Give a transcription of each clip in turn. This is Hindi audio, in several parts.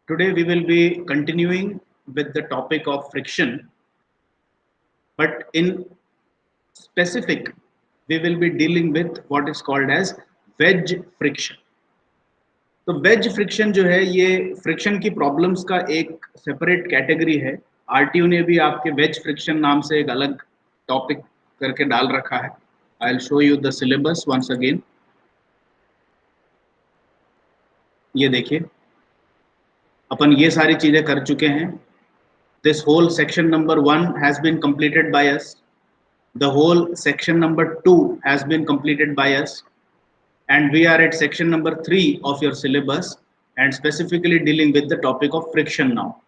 Today we will be continuing with the topic of friction, but in specific, we will be dealing with what is called as wedge friction. तो वेज फ्रिक्शन जो है ये फ्रिक्शन की प्रॉब्लम्स का एक सेपरेट कैटेगरी है। आरटीयू ने भी आपके वेज फ्रिक्शन नाम से एक अलग टॉपिक करके डाल रखा है। I will show you the syllabus once again. ये देखिए, अपन ये सारी चीजें कर चुके हैं। This whole section number 1 has been completed by us. The whole section number 2 has been completed by us. And we are at section number 3 of your syllabus and specifically dealing with the topic of friction now.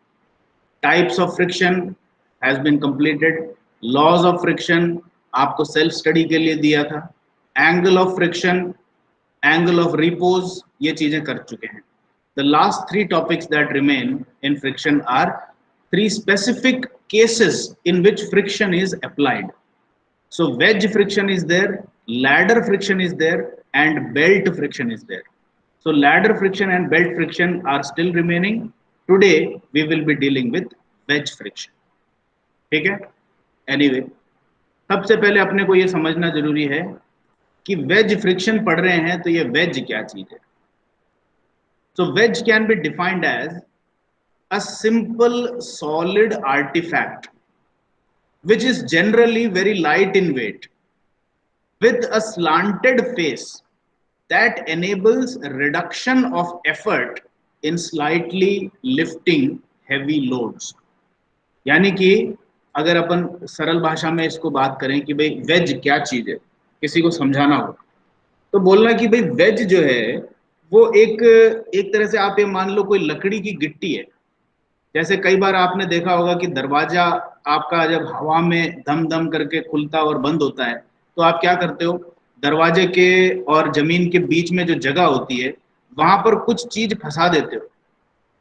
Types of friction has been completed. Laws of friction आपको self study के लिए दिया था. Angle of friction, angle of repose, ये चीजें कर चुके हैं. The last 3 topics that remain in friction are 3 specific cases in which friction is applied. So wedge friction is there, ladder friction is there, and belt friction is there. So ladder friction and belt friction are still remaining. Today we will be dealing with wedge friction. ठीक है? Anyway, सबसे पहले अपने को ये समझना जरूरी है कि वेज फ्रिक्शन पढ़ रहे हैं तो ये वेज क्या चीज है. So wedge can be defined as a simple solid artifact which is generally very light in weight with a slanted face that enables reduction of effort in slightly lifting heavy loads. यानी कि अगर अपन सरल भाषा में इसको बात करें कि भाई वेज क्या चीज है, किसी को समझाना हो तो बोलना कि भाई वेज जो है वो एक तरह से आप ये मान लो कोई लकड़ी की गिट्टी है. जैसे कई बार आपने देखा होगा कि दरवाजा आपका जब हवा में दम दम करके खुलता और बंद होता है तो आप क्या करते हो, दरवाजे के और जमीन के बीच में जो जगह होती है वहां पर कुछ चीज फंसा देते हो.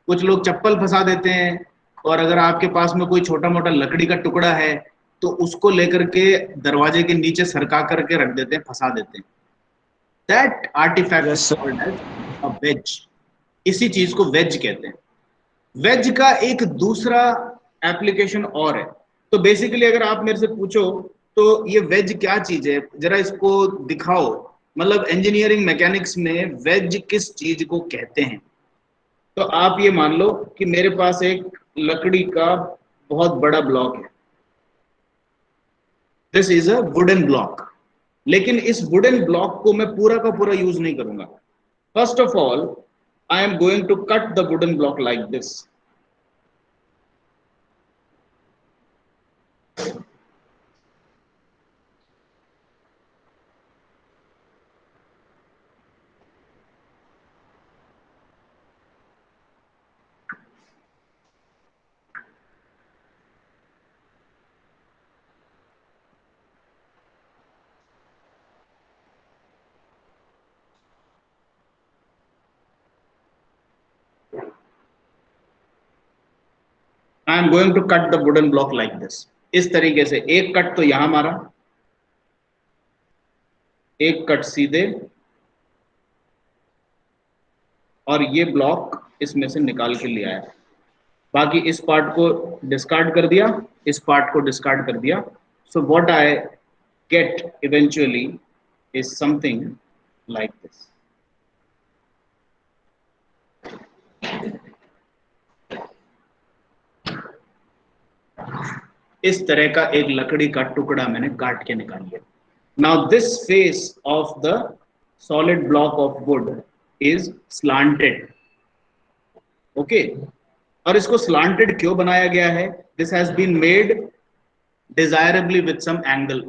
कुछ लोग चप्पल फंसा देते हैं और अगर आपके पास में कोई छोटा मोटा लकड़ी का टुकड़ा है तो उसको लेकर के दरवाजे के नीचे सरका करके रख देते हैं, फंसा देते हैं. That artifact is called as a wedge. इसी चीज को वेज कहते हैं. वेज का एक दूसरा एप्लीकेशन और है. तो बेसिकली अगर आप मेरे से पूछो तो ये वेज क्या चीज है, जरा इसको दिखाओ, मतलब इंजीनियरिंग मैकेनिक्स में वेज किस चीज को कहते हैं. तो आप ये मान लो कि मेरे पास एक लकड़ी का बहुत बड़ा ब्लॉक है. This is a wooden block. लेकिन इस वुडन ब्लॉक को मैं पूरा का पूरा यूज नहीं करूंगा. First of all I am going to cut the wooden block like this. I am going to cut the wooden block like this. इस तरीके से एक कट तो यहां मारा, एक कट सीधे, और ये ब्लॉक इसमें से निकाल के ले आया. बाकी इस पार्ट को डिस्कार्ड कर दिया, इस पार्ट को डिस्कार्ड कर दिया. सो what I get eventually is something like this. इस तरह का एक लकड़ी का टुकड़ा मैंने काट के निकाल लिया. Now this face of the solid block of wood is slanted. Okay, और इसको स्लांटेड क्यों बनाया गया है? This has been made desirably with some angle.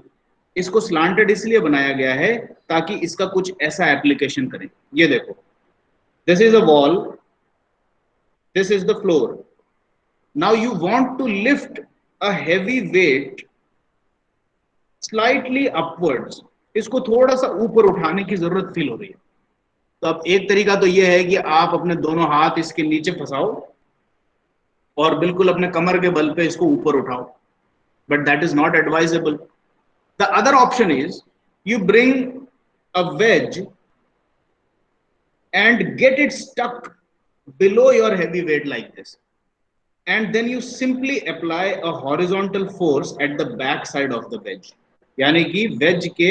इसको स्लांटेड इसलिए बनाया गया है ताकि इसका कुछ ऐसा एप्लीकेशन करें. ये देखो, this is a wall, this is the floor. Now you want to lift a heavy weight slightly upwards. इसको थोड़ा सा ऊपर उठाने की जरूरत फील हो रही है. तो अब एक तरीका तो यह है कि आप अपने दोनों हाथ इसके नीचे फंसाओ और बिल्कुल अपने कमर के बल पे इसको ऊपर उठाओ, but that is not advisable. The other option is you bring a wedge and get it stuck below your heavy weight like this, and then you simply apply a horizontal force at the back side of the wedge. यानी कि वेज के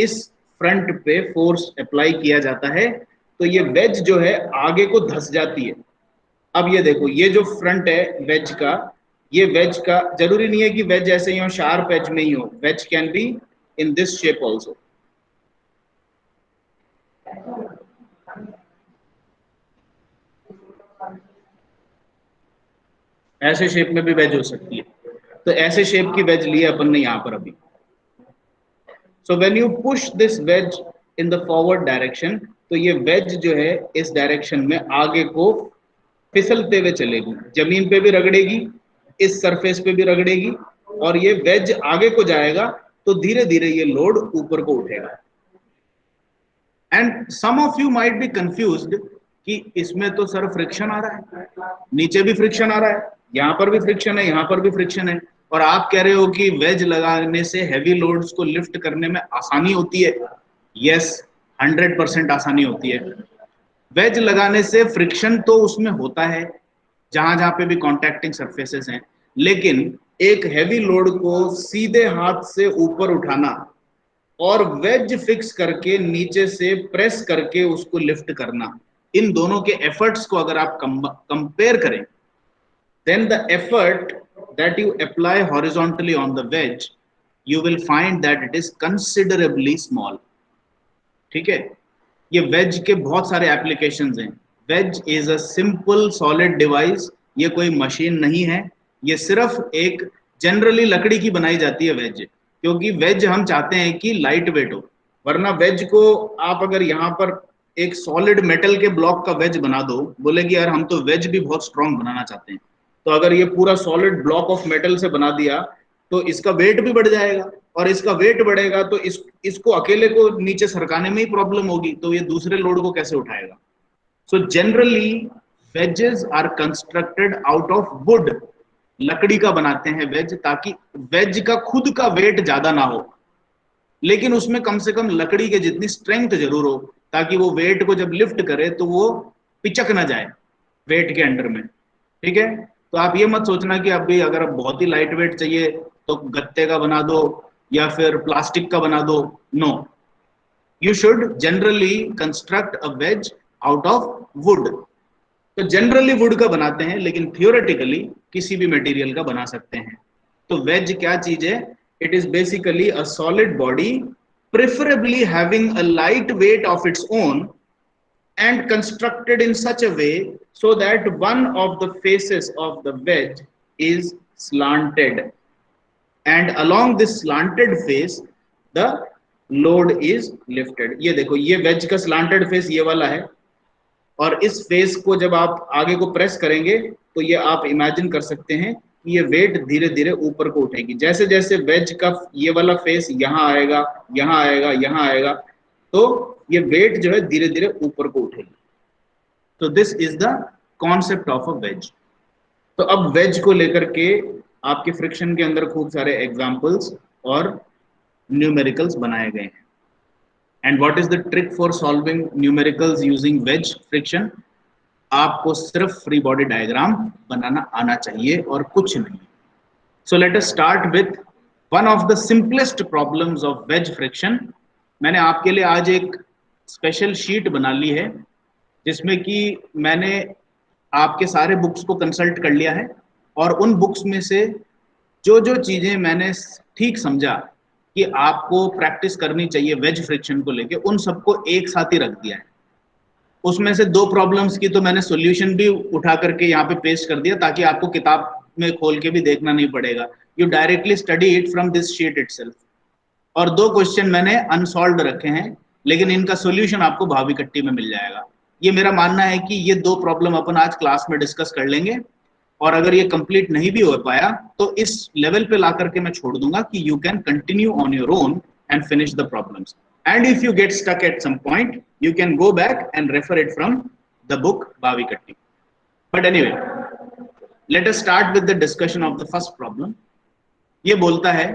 इस फ्रंट पे फोर्स अप्लाई किया जाता है तो ये वेज जो है आगे को धस जाती है। अब ये देखो, ये जो फ्रंट है वेज का, ये वेज का जरूरी नहीं है कि वेज ऐसे ही हो, शार्प एज में ही हो, veg can be in this shape also. ऐसे शेप में भी वेज हो सकती है, तो ऐसे शेप की वेज लिए अपन ने यहां पर अभी। So when you push this ways in the forward direction, तो ये वेज जो है इस डायरेक्शन में आगे को फिसलते हुए चलेगी, जमीन पे भी रगड़ेगी, इस सरफेस पे भी रगड़ेगी, और ये वेज आगे को जाएगा तो धीरे धीरे ये लोड ऊपर को उठेगा। And some of you might be confused कि इसमें तो सर फ्रिक्शन आ रहा है, नीचे भी फ्रिक्शन आ रहा है, यहां पर भी फ्रिक्शन है, यहां पर भी फ्रिक्शन है, और आप कह रहे हो कि वेज लगाने से हैवी लोड्स को लिफ्ट करने में आसानी होती है। यस, 100% आसानी होती है। वेज लगाने से फ्रिक्शन तो उसमें होता है जहां जहां पे भी कॉन्टैक्टिंग सरफेसेस हैं, लेकिन एक हैवी लोड को सीधे हाथ से ऊपर उठाना और वेज फिक्स करके नीचे से प्रेस करके उसको लिफ्ट करना, इन दोनों के एफर्ट्स को अगर आप कंपेयर करें, then the effort that you apply horizontally on the wedge, you will find that it is considerably small. ठीक है, ये वेज के बहुत सारे एप्लीकेशंस हैं। Wedge is a simple solid device, ये कोई मशीन नहीं है, ये सिर्फ एक जनरली लकड़ी की बनाई जाती है वेज, क्योंकि वेज हम चाहते हैं कि लाइट वेट हो, वरना वेज को आप अगर यहाँ पर एक सॉलिड मेटल के ब्लॉक का वेज बना दो, बोलेगी यार हम तो वेज भी बहुत स्ट्रॉन्ग बनाना चाहते हैं, तो अगर ये पूरा सॉलिड ब्लॉक ऑफ मेटल से बना दिया तो इसका वेट भी बढ़ जाएगा, और इसका वेट बढ़ेगा तो इसको अकेले को नीचे सरकाने में ही प्रॉब्लम होगी, तो ये दूसरे लोड को कैसे उठाएगा। So generally wedges are constructed out of wood, लकड़ी का बनाते हैं वेज, ताकि वेज का खुद का वेट ज्यादा ना हो, लेकिन उसमें कम से कम लकड़ी के जितनी स्ट्रेंथ जरूर हो, ताकि वो वेट को जब लिफ्ट करे तो वो पिचक ना जाए वेट के अंडर में। ठीक है, तो आप ये मत सोचना कि अभी अगर बहुत ही लाइट वेट चाहिए तो गत्ते का बना दो या फिर प्लास्टिक का बना दो। No, you should generally construct a wedge out of wood. तो जनरली वुड का बनाते हैं, लेकिन थियोरेटिकली किसी भी मटेरियल का बना सकते हैं। तो वेज क्या चीज है? It is basically a solid body, preferably having a light weight of its own and constructed in such a way so that one of the faces of the wedge is slanted, and along this slanted face the load is lifted। ये देखो, ये वेज का slanted face ये वाला है, और इस फेस को जब आप आगे को प्रेस करेंगे तो ये आप इमेजिन कर सकते हैं कि ये वेट धीरे धीरे ऊपर को उठेगी। जैसे जैसे वेज का ये वाला फेस यहाँ आएगा, यहाँ आएगा, यहाँ आएगा, तो ये वेट जो है धीरे धीरे ऊपर को उठेगी। तो this is the concept of a wedge. तो अब वेज को लेकर के आपके फ्रिक्शन के अंदर खूब सारे एग्जांपल्स और न्यूमेरिकल्स बनाए गए हैं। And what is the trick for solving numericals using wedge friction? आपको सिर्फ फ्री बॉडी डायग्राम बनाना आना चाहिए और कुछ नहीं। सो let us start with one of the simplest problems of ways friction. मैंने आपके लिए आज एक स्पेशल शीट बना ली है जिसमें कि मैंने आपके सारे बुक्स को कंसल्ट कर लिया है, और उन बुक्स में से जो जो चीजें मैंने ठीक समझा कि आपको प्रैक्टिस करनी चाहिए वेज फ्रिक्शन को लेके, उन सबको एक साथ ही रख दिया है। उसमें से दो प्रॉब्लम्स की तो मैंने सॉल्यूशन भी उठा करके यहाँ पे पेस्ट कर दिया, ताकि आपको किताब में खोल के भी देखना नहीं पड़ेगा, you directly study it from this sheet itself. और दो क्वेश्चन मैंने अनसॉल्व्ड रखे हैं, लेकिन इनका सॉल्यूशन आपको भावी कट्टी में मिल जाएगा। ये मेरा मानना है कि ये दो प्रॉब्लम अपन आज क्लास में डिस्कस कर लेंगे, और अगर ये कंप्लीट नहीं भी हो पाया तो इस लेवल पे ला करके मैं छोड़ दूंगा कि you can continue on your own and finish the problems. And if you get stuck at some point, you can go back and refer it from the book Bhavi Katti. But anyway, let us start with the discussion of the first problem. ये बोलता है,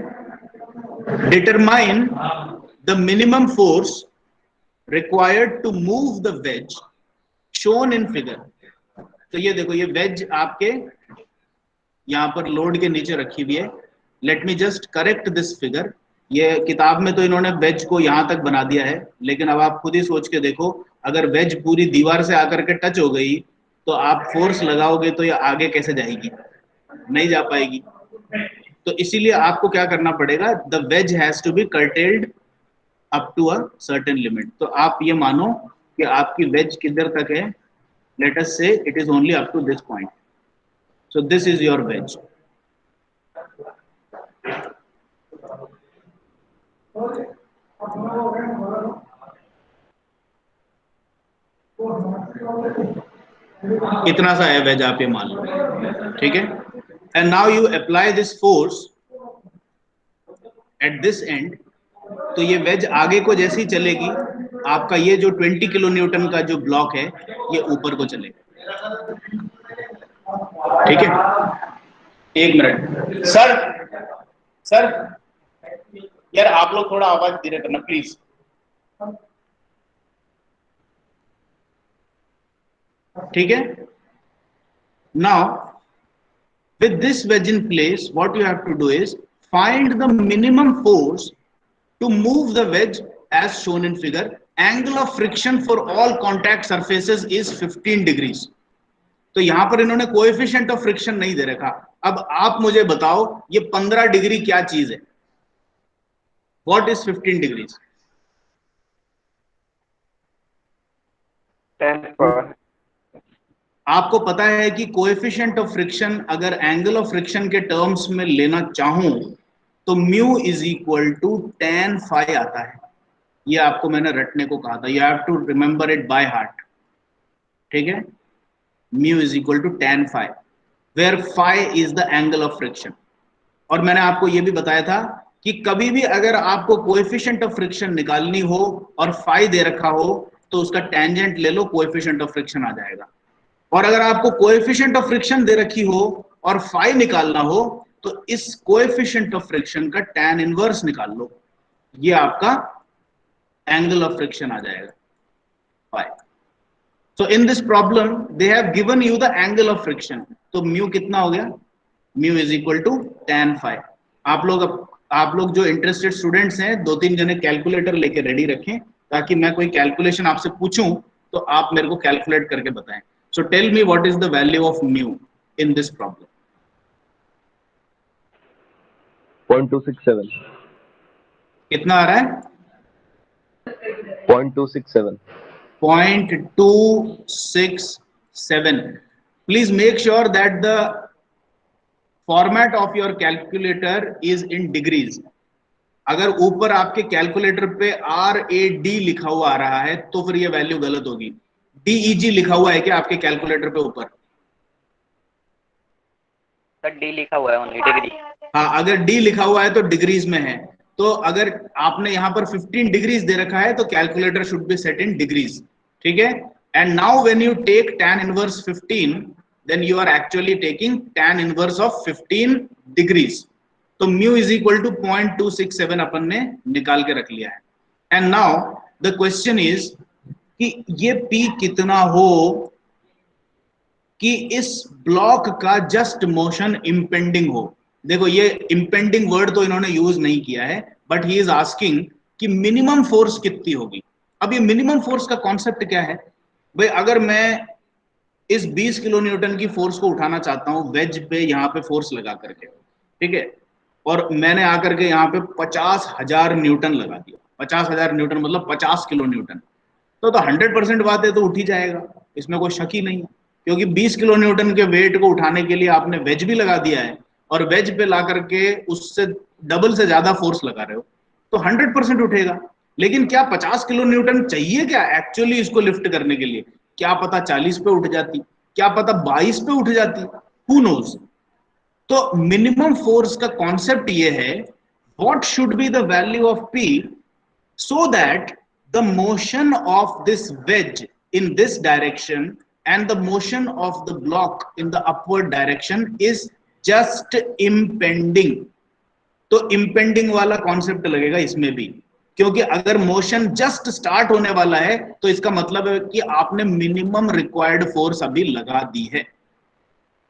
determine the minimum force required to move the wedge shown in figure तो ये देखो, ये वेज आपके यहाँ पर लोड के नीचे रखी हुई है। Let me just correct this figure. ये किताब में तो इन्होंने वेज को यहाँ तक बना दिया है, लेकिन अब आप खुद ही सोच के देखो, अगर वेज पूरी दीवार से आकर के टच हो गई तो आप फोर्स लगाओगे तो ये आगे कैसे जाएगी? नहीं जा पाएगी। तो इसीलिए आपको क्या करना पड़ेगा, the wedge has to be curtailed up to a certain limit. तो आप ये मानो कि आपकी वेज किधर तक है, let us say it is only up to this point. So this is your wedge. इतना सा है वेज, आप ये मान लो, ठीक है। And now you apply this force at this and. तो ये वेज आगे को जैसी चलेगी, आपका ये जो 20 किलो न्यूटन का जो ब्लॉक है ये ऊपर को चलेगा, ठीक है। एक मिनट सर, सर यार आप लोग थोड़ा आवाज धीरे करना प्लीज। ठीक है। Now with this wedge in place, what you have to do is find the minimum force to move the wedge as shown in figure. Angle of friction for all contact surfaces is 15 degrees. तो यहां पर इन्होंने कोएफिशिएंट ऑफ फ्रिक्शन नहीं दे रखा। अब आप मुझे बताओ ये 15 डिग्री क्या चीज है? What is 15 degrees? 10 आपको पता है कि कोएफिशिएंट ऑफ फ्रिक्शन अगर एंगल ऑफ फ्रिक्शन के टर्म्स में लेना चाहूं तो mu is equal to tan phi आता है। ये आपको मैंने रटने को कहा था, you have to remember it by heart, ठीक है। Mu is equal to tan phi, where phi is the angle of friction. और मैंने आपको ये भी बताया था कि कभी भी अगर आपको कोएफिशिएंट ऑफ फ्रिक्शन निकालनी हो और phi दे रखा हो तो उसका टेंजेंट ले लो, कोएफिशिएंट ऑफ फ्रिक्शन आ जाएगा। और अगर आपको कोएफिशिएंट ऑफ फ्रिक्शन दे रखी हो और phi निकालना हो तो इस कोएफिशिएंट ऑफ फ्रिक्शन का tan इनवर्स निकाल लो, ये आपका एंगल ऑफ फ्रिक्शन आ जाएगा phi। So in this problem they have given you the angle of friction. तो म्यू कितना हो गया? Mu is equal to tan phi। आप लोग जो इंटरेस्टेड स्टूडेंट्स हैं, 2-3 जने कैलकुलेटर लेके रेडी रखें ताकि मैं कोई कैलकुलेशन आपसे पूछूं तो आप मेरे को कैलकुलेट करके बताएं। So tell me what is the value of mu in this problem? 0.267. कितना आ रहा है? 0.267. 0.267. Please make sure that the format of your calculator is in degrees. अगर ऊपर आपके कैलकुलेटर पे RAD लिखा हुआ आ रहा है तो फिर ये वैल्यू गलत होगी। DEG लिखा हुआ है क्या आपके कैलकुलेटर पे ऊपर? सर डी लिखा हुआ है, ओनली डिग्री। हाँ, अगर डी लिखा हुआ है तो डिग्रीज में है। तो अगर आपने यहाँ पर 15 डिग्रीज दे रखा है तो calculator should be set in degrees, ठीक है। And now when you take tan inverse 15 then you are actually taking tan inverse of 15 degrees. तो म्यू इज इक्वल टू 0.267 अपन ने निकाल के रख लिया है। And now the question is कि ये P कितना हो कि इस ब्लॉक का जस्ट मोशन इंपेंडिंग हो। देखो ये इंपेंडिंग वर्ड तो इन्होंने यूज नहीं किया है, बट ही इज आस्किंग कि मिनिमम फोर्स कितनी होगी। अब ये मिनिमम फोर्स का कॉन्सेप्ट क्या है भाई? अगर मैं इस 20 किलो न्यूटन की फोर्स को उठाना चाहता हूं वेज पे, यहाँ पे फोर्स लगा करके, ठीक है, और मैंने आकर के यहाँ पे 50,000 न्यूटन लगा दिया, 50,000 न्यूटन मतलब 50 किलो न्यूटन, तो 100% बात है तो उठ ही जाएगा, इसमें कोई शक ही नहीं है। क्योंकि 20 किलो न्यूटन के वेट को उठाने के लिए आपने वेज भी लगा दिया है और वेज पे ला करके उससे डबल से ज्यादा फोर्स लगा रहे हो, तो 100% उठेगा। लेकिन क्या 50 किलो न्यूटन चाहिए क्या एक्चुअली इसको लिफ्ट करने के लिए? क्या पता 40 पे उठ जाती, क्या पता 22 पे उठ जाती, हु नोज। तो मिनिमम फोर्स का कॉन्सेप्ट ये है, what should be the value of P so that the motion of this wedge in this direction and the motion of the block in the upward direction is just impending। तो impending वाला कॉन्सेप्ट लगेगा इसमें भी। क्योंकि अगर मोशन जस्ट स्टार्ट होने वाला है तो इसका मतलब है कि आपने मिनिमम रिक्वायर्ड फोर्स अभी लगा दी है,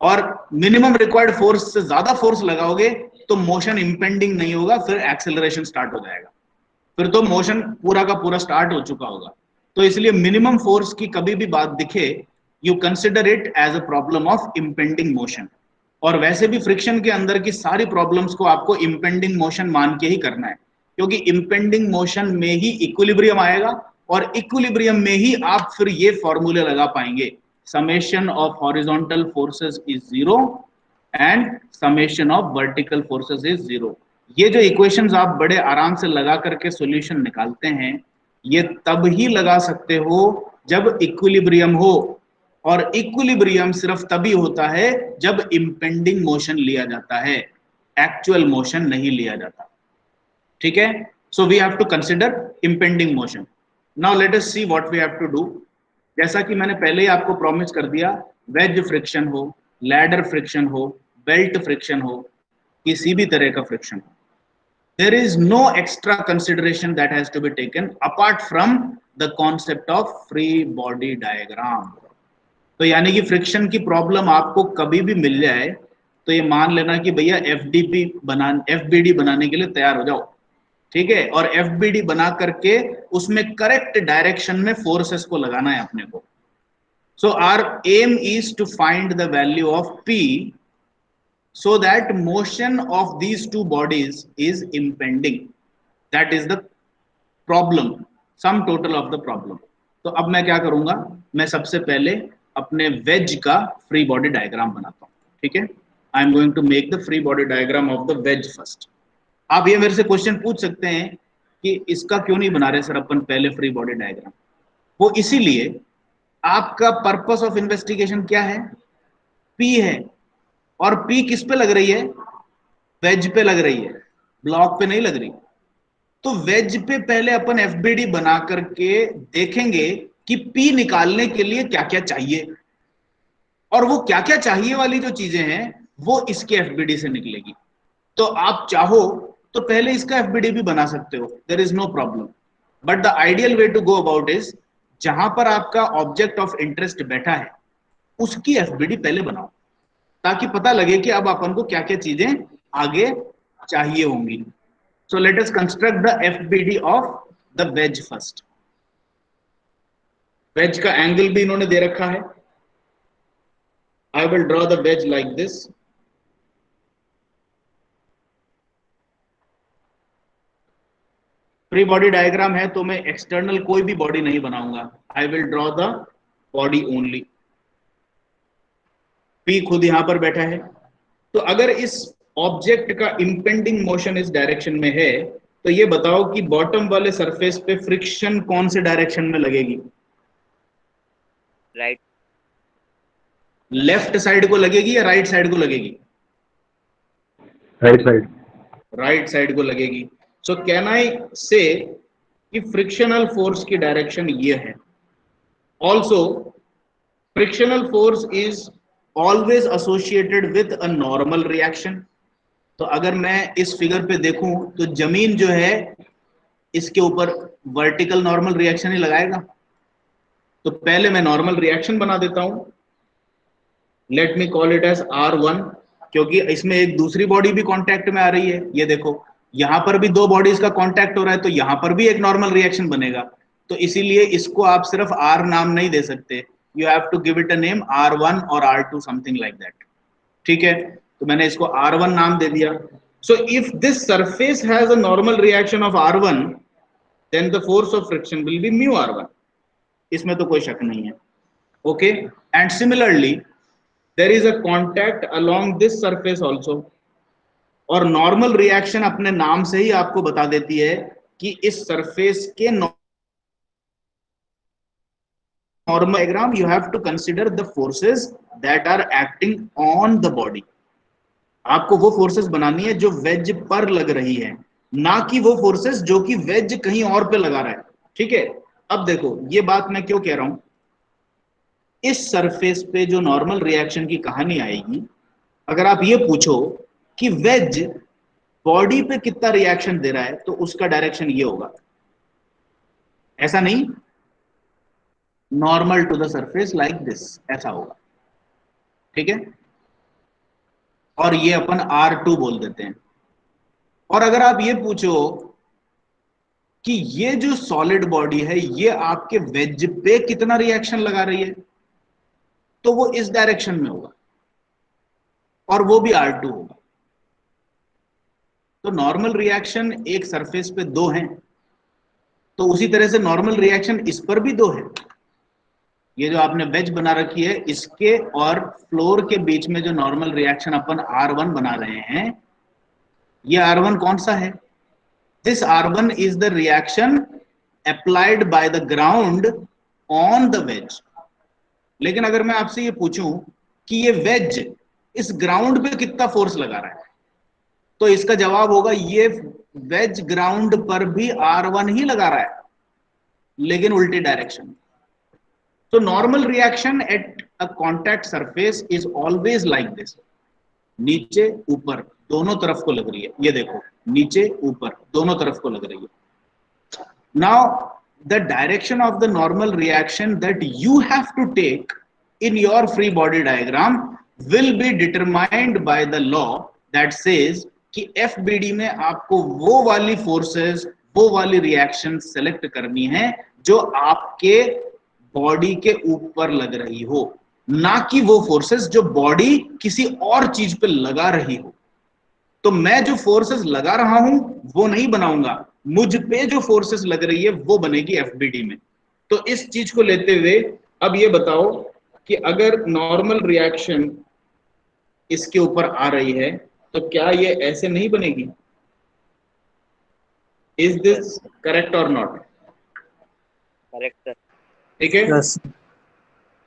और मिनिमम रिक्वायर्ड फोर्स से ज्यादा फोर्स लगाओगे तो मोशन इंपेंडिंग नहीं होगा, फिर एक्सेलरेशन स्टार्ट हो जाएगा, फिर तो मोशन पूरा का पूरा स्टार्ट हो चुका होगा। तो इसलिए मिनिमम फोर्स की कभी भी बात दिखे, you consider it as a problem of impending motion. और वैसे भी फ्रिक्शन के अंदर की सारी प्रॉब्लम्स को आपको इंपेंडिंग मोशन मान के ही करना है, क्योंकि इंपेंडिंग मोशन में ही इक्विलिब्रियम आएगा, और इक्विलिब्रियम में ही आप फिर ये फॉर्मूले लगा पाएंगे, summation of horizontal forces is 0 and summation of vertical forces is 0। ये जो इक्वेशंस आप बड़े आराम से लगा करके सॉल्यूशन निकालते हैं, ये तब ही लगा सकते हो जब इक्विलिब्रियम हो, और इक्विलिब्रियम सिर्फ तभी होता है जब इंपेंडिंग मोशन लिया जाता है, एक्चुअल मोशन नहीं लिया जाता। ठीक है, so we have to consider impending motion. Now let us see what we have to do. जैसा कि मैंने पहले ही आपको प्रॉमिस कर दिया, वेज फ्रिक्शन हो, लैडर फ्रिक्शन हो, बेल्ट फ्रिक्शन हो, किसी भी तरह का फ्रिक्शन हो, there is no extra consideration that has to be taken apart from the concept of free body diagram। तो यानी कि फ्रिक्शन की प्रॉब्लम आपको कभी भी मिल जाए तो ये मान लेना कि भैया एफबीडी बनाने के लिए तैयार हो जाओ, ठीक है, और एफबीडी बना करके उसमें करेक्ट डायरेक्शन में फोर्सेस को लगाना है अपने को। So our aim is to find the value of P so that motion of these two bodies is impending, that is the problem, sum total of the problem। तो अब मैं क्या करूंगा, मैं सबसे पहले अपने वेज का फ्री बॉडी डायग्राम बनाता हूं। ठीक है, I am going to make the free body diagram of the wedge first. आप ये मेरे से क्वेश्चन पूछ सकते हैं कि इसका क्यों नहीं बना रहे सर अपन पहले फ्री बॉडी डायग्राम। वो इसीलिए, आपका पर्पस ऑफ इन्वेस्टिगेशन क्या है, पी है, और पी किस पे लग रही है, वेज पे लग रही है, ब्लॉक पे नहीं लग रही। तो वेज पे पहले अपन एफबीडी बना करके देखेंगे कि पी निकालने के लिए क्या क्या चाहिए, और वो क्या क्या चाहिए वाली जो चीजें हैं वो इसके एफबीडी से निकलेगी। तो आप चाहो तो पहले इसका एफबीडी भी बना सकते हो, there is no problem, but the ideal way to go about is, जहां पर आपका ऑब्जेक्ट ऑफ इंटरेस्ट बैठा है उसकी एफबीडी पहले बनाओ, ताकि पता लगे कि अब अपन को क्या क्या चीजें आगे चाहिए होंगी। So let us construct the FBD of the wedge first. Wedge का एंगल भी इन्होंने दे रखा है, I will draw the wedge like this. Free body diagram है तो मैं एक्सटर्नल कोई भी बॉडी नहीं बनाऊंगा, I will draw the body only. P खुद यहां पर बैठा है, तो अगर इस ऑब्जेक्ट का इंपेंडिंग मोशन इस डायरेक्शन में है तो ये बताओ कि बॉटम वाले सरफेस पे फ्रिक्शन कौन से डायरेक्शन में लगेगी, राइट, लेफ्ट साइड को लगेगी या राइट साइड को लगेगी, राइट साइड, राइट साइड को लगेगी। सो कैन आई से कि फ्रिक्शनल फोर्स की डायरेक्शन ये है। Also frictional force is always associated with a normal reaction. तो अगर मैं इस फिगर पे देखूं तो जमीन जो है इसके ऊपर वर्टिकल नॉर्मल रिएक्शन ही लगाएगा। तो पहले मैं नॉर्मल रिएक्शन बना देता हूं, let me call it as R1, क्योंकि इसमें एक दूसरी बॉडी भी कांटेक्ट में आ रही है। ये देखो यहां पर भी दो बॉडीज का कांटेक्ट हो रहा है, तो यहां पर भी एक नॉर्मल रिएक्शन बनेगा। तो इसीलिए इसको आप सिर्फ R नाम नहीं दे सकते, you have to give it a name R1 और R2 समथिंग लाइक दैट। ठीक है, तो मैंने इसको R1 नाम दे दिया। So if this surface has a normal reaction of R1 then the force of friction will be mu R1, इसमें तो कोई शक नहीं है। Okay, and similarly there is a contact along this surface also, और नॉर्मल रिएक्शन अपने नाम से ही आपको बता देती है कि इस सरफेस के normal diagram you have to consider the forces that are acting on the body. आपको वो फोर्सेस बनानी है जो वेज पर लग रही है, ना कि वो फोर्सेस जो कि वेज कहीं और पे लगा रहा है। ठीक है, अब देखो ये बात मैं क्यों कह रहा हूं, इस सरफेस पे जो नॉर्मल रिएक्शन की कहानी आएगी, अगर आप ये पूछो कि वेज बॉडी पे कितना रिएक्शन दे रहा है तो उसका डायरेक्शन ये होगा। ऐसा नहीं, normal to the surface like this, ऐसा होगा, ठीक है। और ये अपन R2 बोल देते हैं। और अगर आप ये पूछो कि ये जो सॉलिड बॉडी है ये आपके वेज पे कितना रिएक्शन लगा रही है, तो वो इस डायरेक्शन में होगा और वो भी R2 होगा। तो नॉर्मल रिएक्शन एक सरफेस पे दो हैं, तो उसी तरह से नॉर्मल रिएक्शन इस पर भी दो है। ये जो आपने वेज बना रखी है, इसके और फ्लोर के बीच में जो नॉर्मल रिएक्शन अपन R1 बना रहे हैं, ये R1 कौन सा है? This R1 is the reaction applied by the ground on the wedge. लेकिन अगर मैं आपसे ये पूछूं कि ये वेज इस ग्राउंड पे कितना फोर्स लगा रहा है, तो इसका जवाब होगा ये वेज ग्राउंड पर भी R1 ही लगा रहा है, लेकिन उल्टी डायरेक्शन। तो normal reaction at a contact surface is always like this, नीचे ऊपर दोनों तरफ को लग रही है। ये देखो, नीचे ऊपर दोनों तरफ को लग रही है। Now the direction of the normal reaction that you have to take in your free body diagram will be determined by the law that says कि FBD में आपको वो वाली फोर्सेस, वो वाली रिएक्शन सेलेक्ट करनी है जो आपके बॉडी के ऊपर लग रही हो, ना कि वो फोर्सेस जो बॉडी किसी और चीज पे लगा रही हो। तो मैं जो फोर्सेस लगा रहा हूं वो नहीं बनाऊंगा, मुझ पे जो फोर्सेस लग रही है वो बनेगी FBD में। तो इस चीज को लेते हुए अब ये बताओ कि अगर नॉर्मल रिएक्शन इसके ऊपर आ रही है तो क्या ये ऐसे नहीं बनेगी? इज दिस करेक्ट और नॉट? Correct sir. ठीक है। यस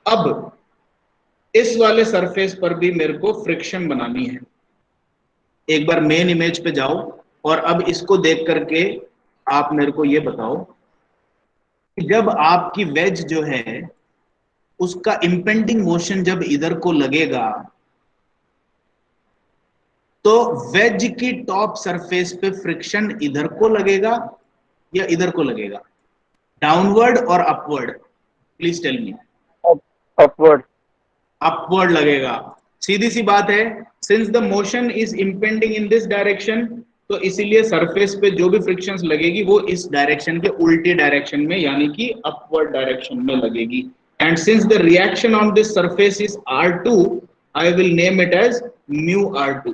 अब इस वाले सरफेस पर भी मेरे को फ्रिक्शन बनानी है। एक बार मेन इमेज पे जाओ और अब इसको देख करके आप मेरे को ये बताओ कि जब आपकी वेज जो है उसका इंपेंडिंग मोशन जब इधर को लगेगा तो वेज की टॉप सरफेस पे फ्रिक्शन इधर को लगेगा या इधर को लगेगा? डाउनवर्ड और upward? Please tell me. Upward. Upward लगेगा। सीधी सी बात है, since the motion is impending in this direction, तो इसीलिए सरफेस पे जो भी फ्रिक्शंस लगेगी वो इस डायरेक्शन के उल्टी डायरेक्शन में यानी कि अपवर्ड डायरेक्शन में लगेगी। And since the reaction on this surface is R2, I will name it as μR2।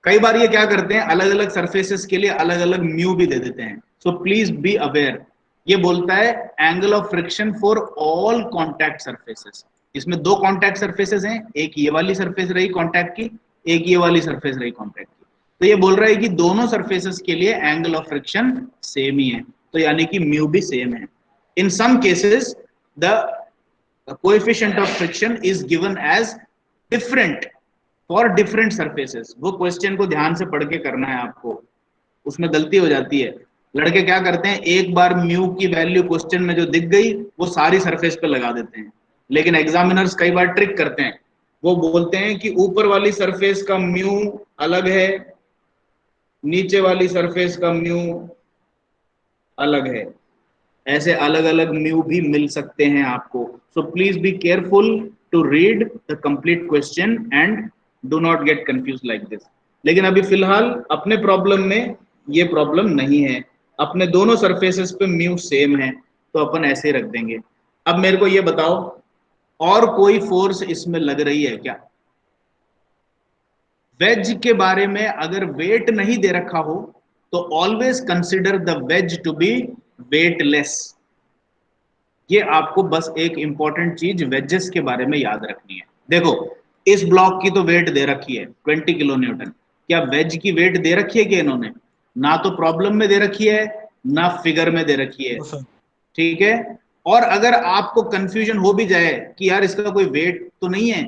कई बार ये क्या करते हैं, अलग अलग सरफेसेस के लिए अलग अलग म्यू भी दे देते हैं। सो प्लीज बी अवेयर, ये बोलता है angle of friction for all contact surfaces. इसमें दो कॉन्टैक्ट सरफेसेस हैं, एक ये वाली सरफेस रही कॉन्टैक्ट की, एक ये वाली सरफेस रही कॉन्टैक्ट की। तो ये बोल रहा है कि दोनों सरफेसेस के लिए एंगल ऑफ फ्रिक्शन सेम ही है, तो यानी कि म्यू भी सेम है। In some cases the coefficient of friction is given as different for different surfaces. वो क्वेश्चन को ध्यान से पढ़ के करना है आपको, उसमें गलती हो जाती है। लड़के क्या करते हैं, एक बार म्यू की वैल्यू क्वेश्चन में जो दिख गई वो सारी सरफेस पे लगा देते हैं। लेकिन एग्जामिनर्स कई बार ट्रिक करते हैं, वो बोलते हैं कि ऊपर वाली सरफेस का म्यू अलग है, नीचे वाली सरफेस का म्यू अलग है। ऐसे अलग अलग म्यू भी मिल सकते हैं आपको। So please be careful to read the complete question and do not get confuse like this. लेकिन अभी फिलहाल अपने प्रॉब्लम में ये प्रॉब्लम नहीं है, अपने दोनों सरफेसेस पे म्यू सेम है, तो अपन ऐसे ही रख देंगे। अब मेरे को ये बताओ, और कोई फोर्स इसमें लग रही है क्या? वेज के बारे में अगर वेट नहीं दे रखा हो तो always consider the wedge to be weightless. ये आपको बस एक इंपॉर्टेंट चीज वेजेस के बारे में याद रखनी है। देखो, इस ब्लॉक की तो वेट दे रखी है 20 किलो न्यूटन। क्या वेज की वेट दे रखी है कि इन्होंने? ना तो प्रॉब्लम में दे रखी है ना फिगर में दे रखी है, ठीक है। और अगर आपको कंफ्यूजन हो भी जाए कि यार इसका कोई वेट तो नहीं है,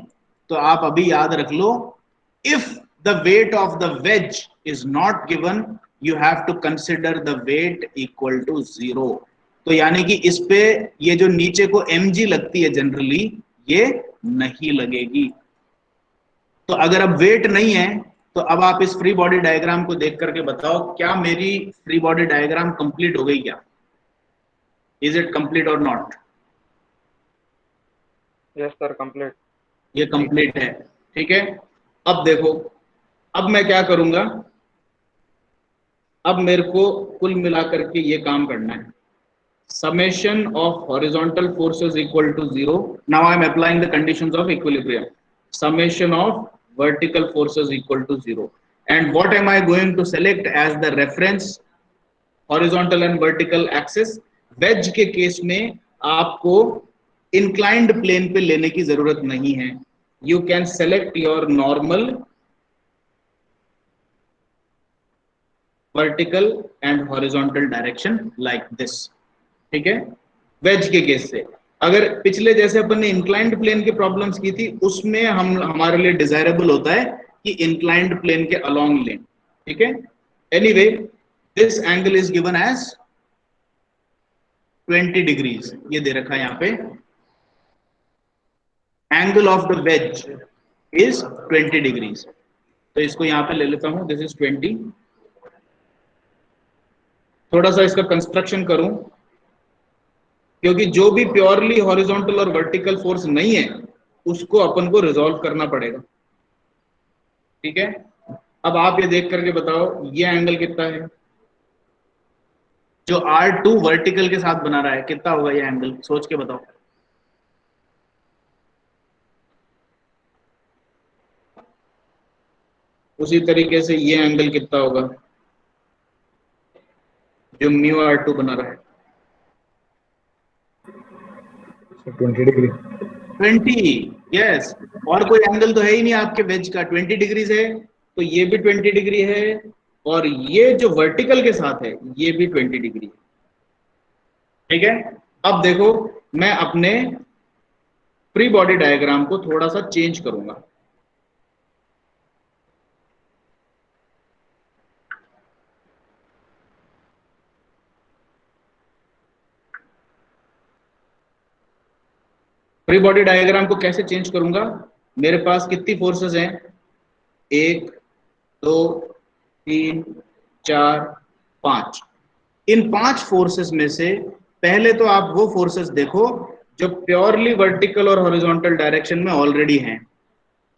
तो आप अभी याद रख लो, if the weight of the wedge is not given you have to consider the weight equal to 0। तो यानी कि इस पे ये जो नीचे को mg लगती है जनरली, ये नहीं लगेगी। तो अगर अब वेट नहीं है तो अब आप इस फ्री बॉडी डायग्राम को देख करके बताओ क्या मेरी फ्री बॉडी डायग्राम कंप्लीट हो गई क्या? इज इट कंप्लीट और नॉट? Yes, sir. Complete. ये कंप्लीट है, ठीक है। अब देखो, अब मैं क्या करूंगा, अब मेरे को कुल मिलाकर के ये काम करना है। summation of horizontal forces equal to 0. Now I am applying the conditions of equilibrium. Summation of vertical forces equal to 0. And what am I going to select as the reference horizontal and vertical axis? Wedge के केस में आपको inclined plane पे लेने की जरूरत नहीं है. You can select your normal, vertical and horizontal direction like this. ठीक है। वेज के केस से अगर पिछले जैसे अपन ने इंक्लाइंड प्लेन की प्रॉब्लम्स की थी, उसमें हम हमारे लिए डिजायरेबल होता है कि इंक्लाइंड प्लेन के अलोंग लें, ठीक है। Anyway, this angle is given as 20 degrees, ये दे रखा है यहाँ पे। Angle of the wedge is 20 degrees, तो इसको यहाँ पे ले लेता हूं, दिस इज 20। थोड़ा सा इसका कंस्ट्रक्शन करूं, क्योंकि जो भी प्योरली हॉरिजॉन्टल और वर्टिकल फोर्स नहीं है उसको अपन को रिजॉल्व करना पड़ेगा, ठीक है। अब आप ये देख करके बताओ ये एंगल कितना है, जो R2 वर्टिकल के साथ बना रहा है, कितना होगा ये एंगल, सोच के बताओ। उसी तरीके से ये एंगल कितना होगा जो μR2 बना रहा है, 20 डिग्री। 20, यस। और कोई एंगल तो है ही नहीं आपके वेज का, 20 डिग्रीज है, तो ये भी 20 डिग्री है, और ये जो वर्टिकल के साथ है ये भी 20 डिग्री है, ठीक है। अब देखो, मैं अपने फ्री बॉडी डायग्राम को थोड़ा सा चेंज करूंगा। फ्री बॉडी डायग्राम को कैसे चेंज करूंगा, मेरे पास कितनी फोर्सेस हैं, 1 2 3 4 5। इन 5 फोर्सेस में से पहले तो आप वो फोर्सेस देखो जो प्योरली वर्टिकल और हॉरिजॉन्टल डायरेक्शन में ऑलरेडी हैं।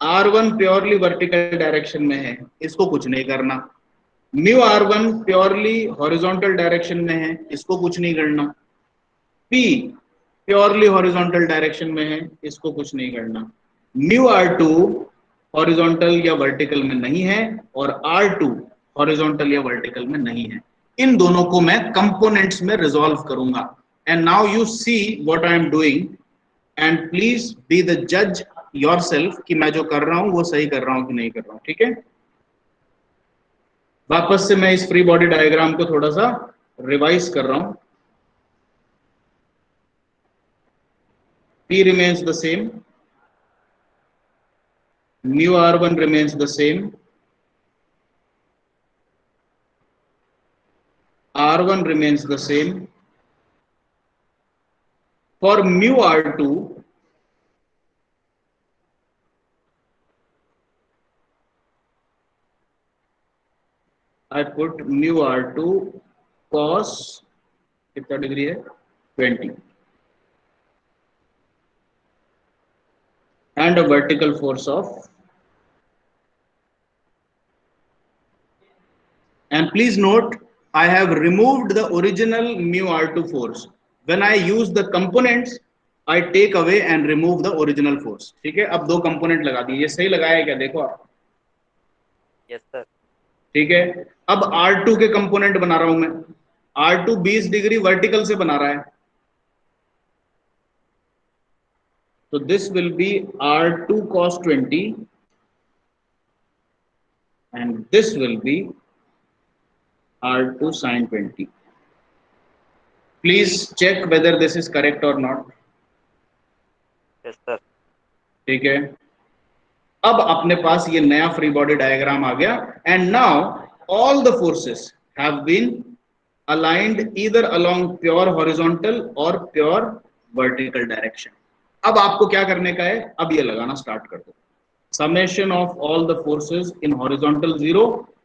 R1 प्योरली वर्टिकल डायरेक्शन में है, इसको कुछ नहीं करना। μR1 प्योरली हॉरिजॉन्टल डायरेक्शन में है, इसको कुछ नहीं करना। P प्योरली हॉरिजॉन्टल डायरेक्शन में है, इसको कुछ नहीं करना। μR2 हॉरिजॉन्टल या वर्टिकल में नहीं है, और R2 हॉरिजॉन्टल या वर्टिकल में नहीं है। इन दोनों को मैं कंपोनेंट्स में रिजॉल्व करूंगा। And now you see what I am doing, and please be the जज योरसेल्फ कि मैं जो कर रहा हूं वो सही कर रहा हूं कि नहीं कर रहा हूं, ठीक है। वापस से मैं इस फ्री बॉडी डायग्राम को थोड़ा सा रिवाइज कर रहा हूं। P remains the same, μR1 remains the same, R1 remains the same. For μR2, I put μR2 cos कितना डिग्री है, 20, and a vertical force of, and please note I have removed the original μR2 force. When I use the components, I take away and remove the original force, ठीक है। अब 2 कंपोनेंट लगा दिए, ये सही लगाया है क्या, देखो आप, यस सर। ठीक है। अब R2 के कंपोनेंट बना रहा हूं मैं। R2 20 डिग्री वर्टिकल से बना रहा है, तो this will be R2 cos 20 and this will be R2 sin 20. Please check whether this is correct or not. Yes sir. ठीक है। अब अपने पास ये नया फ्री बॉडी डायग्राम आ गया, and now all the forces have been aligned either along pure horizontal और प्योर वर्टिकल डायरेक्शन। अब आपको क्या करने का है, अब ये लगाना स्टार्ट कर दो। Summation of all the forces in horizontal 0,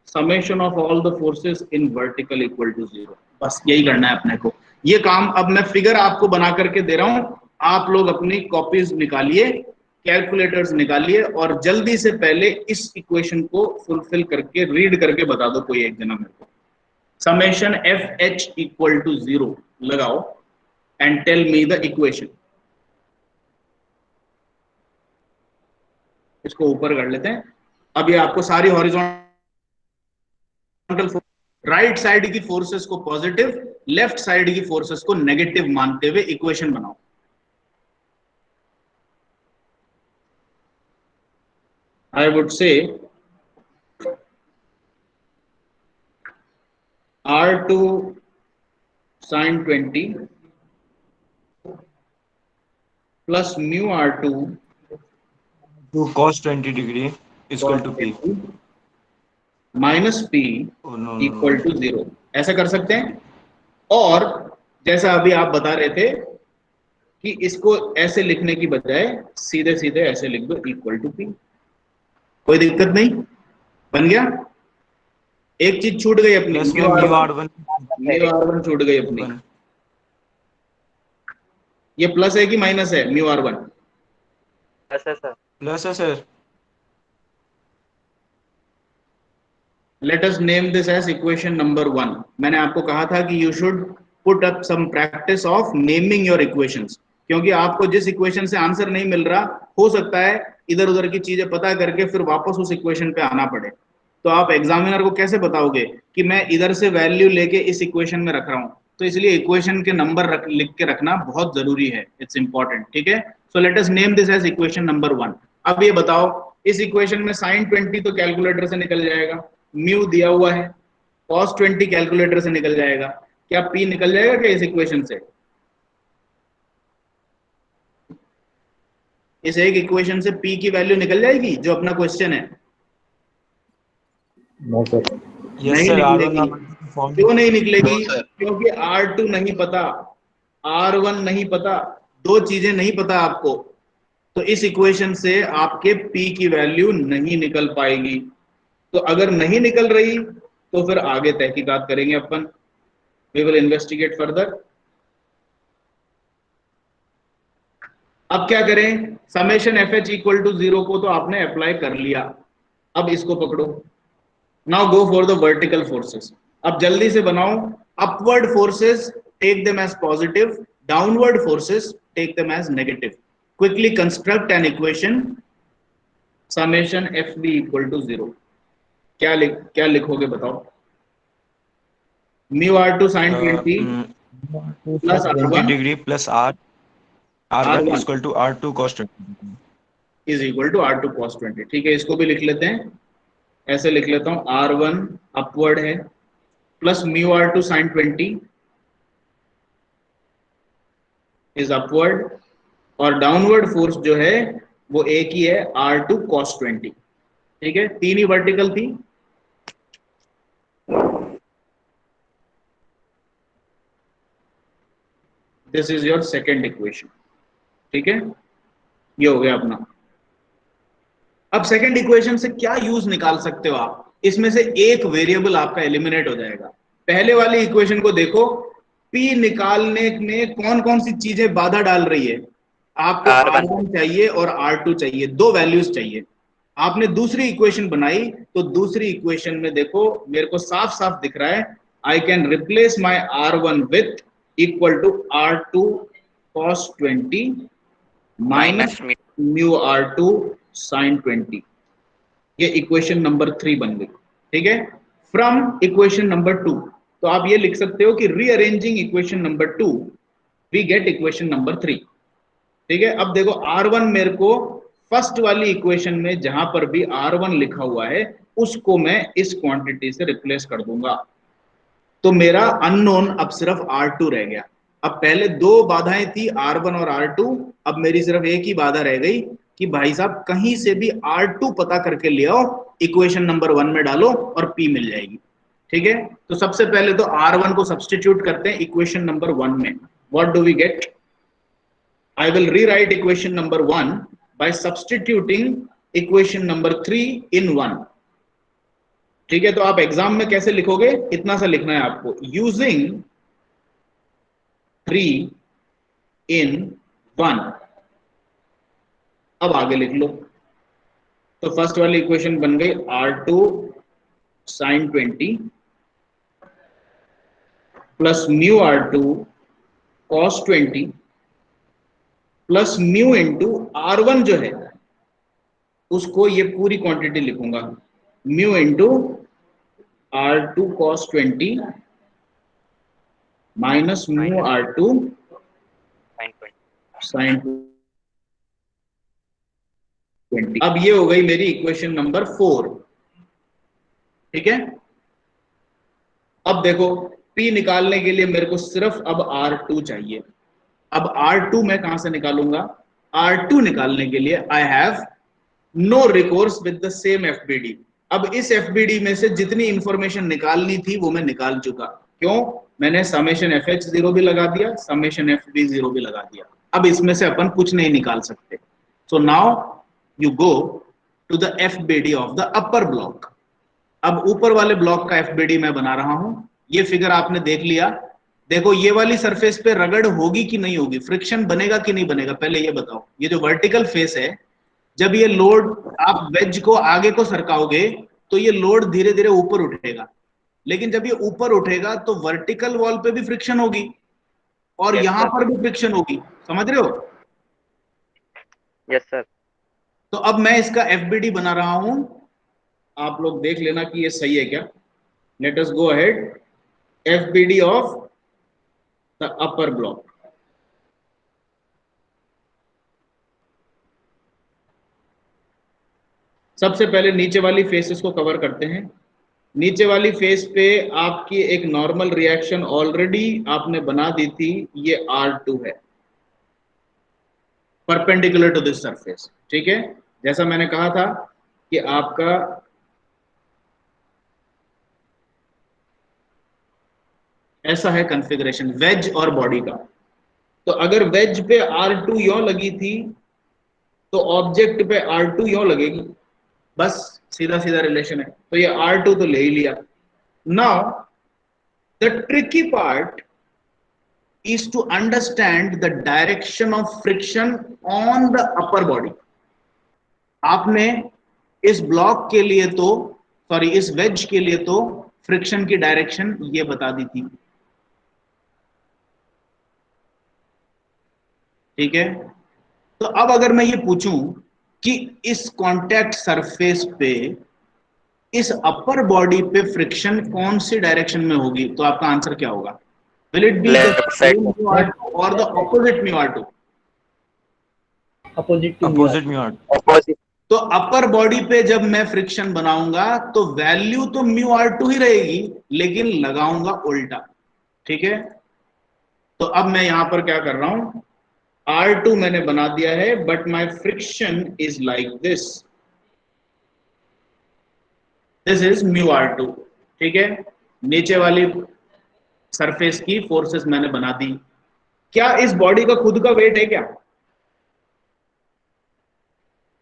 summation of all the forces in vertical equal to 0, बस यही करना है अपने को। ये काम अब मैं फिगर आपको बना करके दे रहा हूं, आप लोग अपनी कॉपीज निकालिए, कैलकुलेटर्स निकालिए और जल्दी से पहले इस इक्वेशन को फुलफिल करके रीड करके बता दो कोई एक जना मेरे को। Summation F H equal to 0 लगाओ and tell me the equation. इसको ऊपर कर लेते हैं। अब ये आपको सारी हॉरिजॉन्टल, राइट साइड की फोर्सेस को पॉजिटिव, लेफ्ट साइड की फोर्सेस को नेगेटिव मानते हुए इक्वेशन बनाओ। I would say R2 sin 20 plus mu R2 to cos 20 degree is equal to P. Minus P Oh, no, no, equal no. To 0, ऐसा कर सकते हैं। और जैसा अभी आप बता रहे थे कि इसको ऐसे लिखने की बजाय सीधे सीधे ऐसे लिख दो इक्वल टू P, कोई दिक्कत नहीं, बन गया। एक चीज छूट गई अपनी, Plus में म्यू mu R1 R1 छूट गई अपनी। ये प्लस है कि माइनस है म्यू R1? प्लस है सर। प्लस है sir. Let us name this as equation number 1. मैंने आपको कहा था कि you should put up some practice of naming your equations, क्योंकि आपको जिस इक्वेशन से आंसर नहीं मिल रहा, हो सकता है इधर उधर की चीजें पता करके फिर वापस उस इक्वेशन पे आना पड़े। तो आप एग्जामिनर को कैसे बताओगे कि मैं इधर से वैल्यू लेके इस इक्वेशन में रख रहा हूं? तो इसलिए इक्वेशन के नंबर लिख के रखना बहुत जरूरी है, इट्स इंपॉर्टेंट, ठीक है। So let us name this as equation number 1। अब ये बताओ, इस इक्वेशन में sin 20 तो कैलकुलेटर से निकल जाएगा, म्यू दिया हुआ है, cos 20 कैलकुलेटर से निकल जाएगा, क्या p निकल जाएगा क्या इस इक्वेशन से? इस एक इक्वेशन से p की वैल्यू निकल जाएगी जो अपना क्वेश्चन है? No sir. Yes नहीं sir. निकलेगी। R1 form. क्यों नहीं निकलेगी? क्योंकि R2 नहीं पता, R1 नहीं पता, दो चीजें नहीं पता आपको, तो इस इक्वेशन से आपके p की वैल्यू नहीं निकल पाएगी। तो अगर नहीं निकल रही तो फिर आगे तहकीकात करेंगे अपन, वी विल इन्वेस्टिगेट फर्दर। अब क्या करें, summation F H equal to 0 को तो आपने अप्लाई कर लिया, अब इसको पकड़ो। Now go for the vertical forces. अब जल्दी से बनाओ, upward forces take them as positive, downward forces take them as negative. Quickly construct an equation summation F V equal to 0। क्या लिखोगे बताओ? म्यू R2 sin 20 plus 20 R1 degree plus R1 is equal to R2 cos 20. Is equal to R2 cos 20। ठीक है, इसको भी लिख लेते हैं, ऐसे लिख लेता हूं, R1 अपवर्ड है plus mu R2 sin 20 is upward, और डाउनवर्ड फोर्स जो है वो एक ही है, R2 cos 20। ठीक है, तीन ही वर्टिकल थी। This is your second equation. ठीक है, ये हो गया अपना। अब सेकेंड इक्वेशन से क्या यूज निकाल सकते हो आप? इसमें से एक वेरिएबल आपका एलिमिनेट हो जाएगा। पहले वाली इक्वेशन को देखो, P निकालने में कौन कौन सी चीजें बाधा डाल रही है? आपको R1 चाहिए और R2 चाहिए, दो वैल्यूज चाहिए। आपने दूसरी इक्वेशन बनाई तो दूसरी इक्वेशन में देखो, मेरे को साफ साफ दिख रहा है, I can replace my R1 with equal to R2 cos 20 minus mu R2 sin 20। ये इक्वेशन नंबर 3 बन गई। ठीक है, फ्रॉम इक्वेशन नंबर 2 तो आप ये लिख सकते हो कि rearranging equation number 2 we get equation number 3। ठीक है, अब देखो R1 मेरे को फर्स्ट वाली इक्वेशन में जहां पर भी R1 लिखा हुआ है उसको मैं इस क्वांटिटी से रिप्लेस कर दूंगा, तो मेरा अननोन अब सिर्फ R2 रह गया। अब पहले दो बाधाएं थी R1 और R2, अब मेरी सिर्फ एक ही बाधा रह गई कि भाई साहब कहीं से भी R2 पता करके ले आओ, इक्वेशन नंबर 1 में डालो और P मिल जाएगी। ठीक है, तो सबसे पहले तो R1 को सब्स्टिट्यूट करते हैं इक्वेशन नंबर 1 में। What do we get? I will rewrite equation number 1 by substituting equation number 3 in 1। ठीक है, तो आप एग्जाम में कैसे लिखोगे? इतना सा लिखना है आपको, यूजिंग 3 in 1। अब आगे लिख लो। तो फर्स्ट वाली इक्वेशन बन गई R2 sin 20 plus mu R2 cos 20 plus mu into R1 जो है उसको ये पूरी क्वांटिटी लिखूंगा, mu into R2 cos 20 minus mu R2 sin 20। अब ये हो गई मेरी इक्वेशन नंबर 4। ठीक है, अब देखो P निकालने के लिए मेरे को सिर्फ अब R2 चाहिए। अब R2 मैं कहां से निकालूंगा? R2 निकालने के लिए I have no recourse with the same FBD। अब इस FBD में से जितनी इंफॉर्मेशन निकालनी थी वो मैं निकाल चुका। क्यों? मैंने समेशन FH0 भी लगा दिया, समेशन FB0 भी लगा दिया। अब इसमें से अपन कुछ नहीं निकाल सकते। So now you go to the FBD of the upper block. अब ऊपर वाले ब्लॉक का FBD मैं बना रहा हूं। ये फिगर आपने देख लिया। देखो ये वाली सरफेस पे रगड़ होगी कि नहीं होगी, फ्रिक्शन बनेगा कि नहीं बनेगा, पहले ये बताओ। ये जो वर्टिकल फेस है, जब ये लोड आप वेज को आगे को सरकाओगे तो ये लोड धीरे धीरे ऊपर उठेगा, लेकिन जब ये ऊपर उठेगा तो वर्टिकल वॉल पे भी फ्रिक्शन होगी और Yes, यहां sir. पर भी फ्रिक्शन होगी। समझ रहे हो? Yes sir. तो अब मैं इसका FBD बना रहा हूं, आप लोग देख लेना कि ये सही है क्या। Let us go ahead. FBD of the upper block. सबसे पहले नीचे वाली फेसेस को कवर करते हैं। नीचे वाली फेस पे आपकी एक नॉर्मल रिएक्शन ऑलरेडी आपने बना दी थी, ये R2 है, परपेंडिकुलर टू दिस सरफेस। ठीक है, जैसा मैंने कहा था कि आपका ऐसा है कॉन्फ़िगरेशन वेज और बॉडी का। तो अगर वेज पे R2 यों लगी थी तो ऑब्जेक्ट पे R2 यों लगेगी, बस सीधा सीधा रिलेशन है। तो ये R2 तो ले ही लिया। Now the tricky part is to understand the direction of friction on the upper body। आपने इस ब्लॉक के लिए तो इस वेज के लिए तो फ्रिक्शन की डायरेक्शन ये बता दी थी। ठीक है, तो अब अगर मैं ये पूछूं कि इस कांटेक्ट सरफेस पे इस अपर बॉडी पे फ्रिक्शन कौन सी डायरेक्शन में होगी, तो आपका आंसर क्या होगा? Will it be the Left side. same mu or the opposite mu? Opposite to Opposite mu R2. Opposite. तो अपर बॉडी पे जब मैं फ्रिक्शन बनाऊंगा तो वैल्यू तो μr2 ही रहेगी, लेकिन लगाऊंगा उल्टा। ठीक है, तो अब मैं यहां पर क्या कर रहा हूं, R2 मैंने बना दिया है, but my friction is like this, this is μr2। ठीक है, नीचे वाली सरफेस की फोर्सेस मैंने बना दी। क्या इस बॉडी का खुद का वेट है क्या?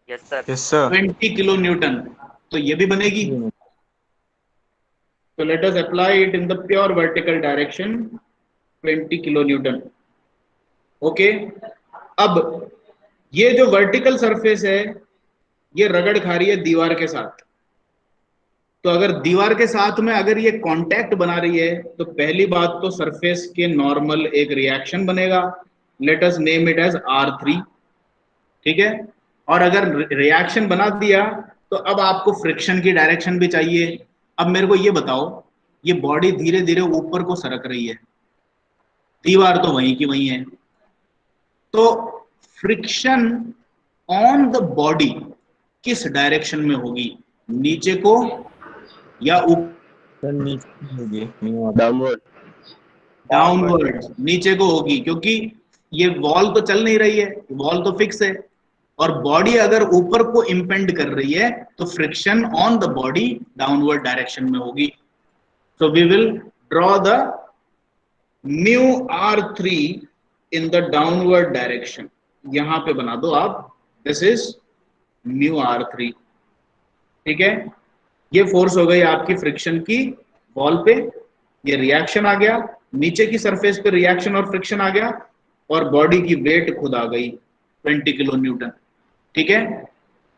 Yes sir. Yes, sir. 20 kilo Newton, तो ये भी बनेगी। तो let us apply it in the pure vertical direction, 20 kilo Newton. Okay, अब ये जो वर्टिकल सरफेस है ये रगड़ खा रही है दीवार के साथ। तो अगर दीवार के साथ में अगर ये कांटेक्ट बना रही है तो पहली बात तो सरफेस के नॉर्मल एक रिएक्शन बनेगा, let us name it as R3। ठीक है, और अगर रिएक्शन बना दिया तो अब आपको फ्रिक्शन की डायरेक्शन भी चाहिए। अब मेरे को ये बताओ, ये बॉडी धीरे धीरे ऊपर को सरक रही है, दीवार तो वहीं की वहीं है, तो फ्रिक्शन ऑन द बॉडी किस डायरेक्शन में होगी, नीचे को या ऊपर? नीचे होगी mu R2. डाउनवर्ड। डाउनवर्ड, नीचे को होगी, क्योंकि ये वॉल तो चल नहीं रही है, वॉल तो फिक्स है, और बॉडी अगर ऊपर को इंपेंड कर रही है तो friction on the body downward direction में होगी। So we will draw the μr3 in the downward direction. यहां पे बना दो आप, दिस इज μr3। ठीक है, ये फोर्स हो गई आपकी फ्रिक्शन की वॉल पे, ये रिएक्शन आ गया, नीचे की सरफेस पे रिएक्शन और फ्रिक्शन आ गया और बॉडी की वेट खुद आ गई 20 किलो न्यूटन। ठीक है,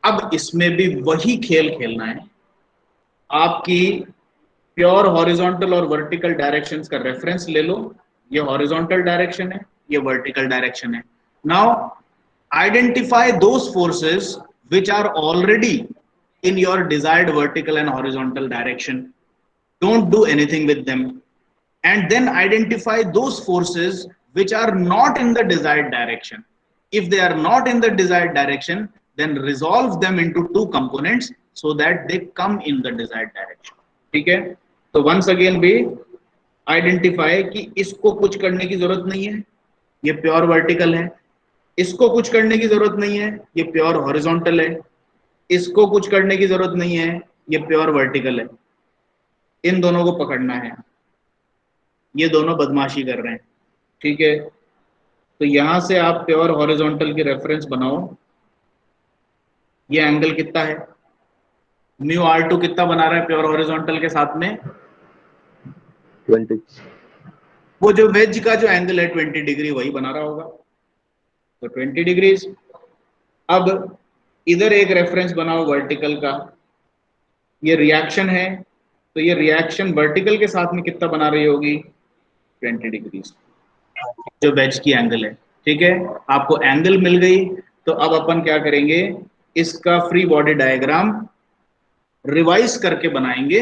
अब इसमें भी वही खेल खेलना है। आपकी प्योर हॉरिजॉन्टल और वर्टिकल डायरेक्शंस का रेफरेंस ले लो। ये हॉरिजॉन्टल डायरेक्शन है, ये वर्टिकल डायरेक्शन है। Now identify those forces which are already in your desired vertical and horizontal direction. Don't do anything with them. And then identify those forces which are not in the desired direction. If they are not in the desired direction, then resolve them into two components so that they come in the desired direction. ठीक है, तो once again भी identify कि इसको कुछ करने की जरूरत नहीं है, ये प्योर वर्टिकल है। इसको कुछ करने की जरूरत नहीं है, ये प्योर हॉरिजॉन्टल है। इसको कुछ करने की जरूरत नहीं है, ये प्योर वर्टिकल है। इन दोनों को पकड़ना है, ये दोनों बदमाशी कर रहे हैं। ठीक है, तो यहां से आप प्योर हॉरिजॉन्टल की रेफरेंस बनाओ। ये एंगल कितना है, म्यू r2 कितना बना रहा है प्योर हॉरिजॉन्टल के साथ में? 20। वो जो वेज का जो एंगल है 20 डिग्री वही बना रहा होगा, तो 20 डिग्री। अब इधर एक रेफरेंस बनाओ वर्टिकल का, ये रिएक्शन है, तो ये रिएक्शन वर्टिकल के साथ में कितना बना रही होगी? 20 डिग्री, जो वेज की एंगल है। ठीक है, आपको एंगल मिल गई, तो अब अपन क्या करेंगे, इसका फ्री बॉडी डायग्राम रिवाइज करके बनाएंगे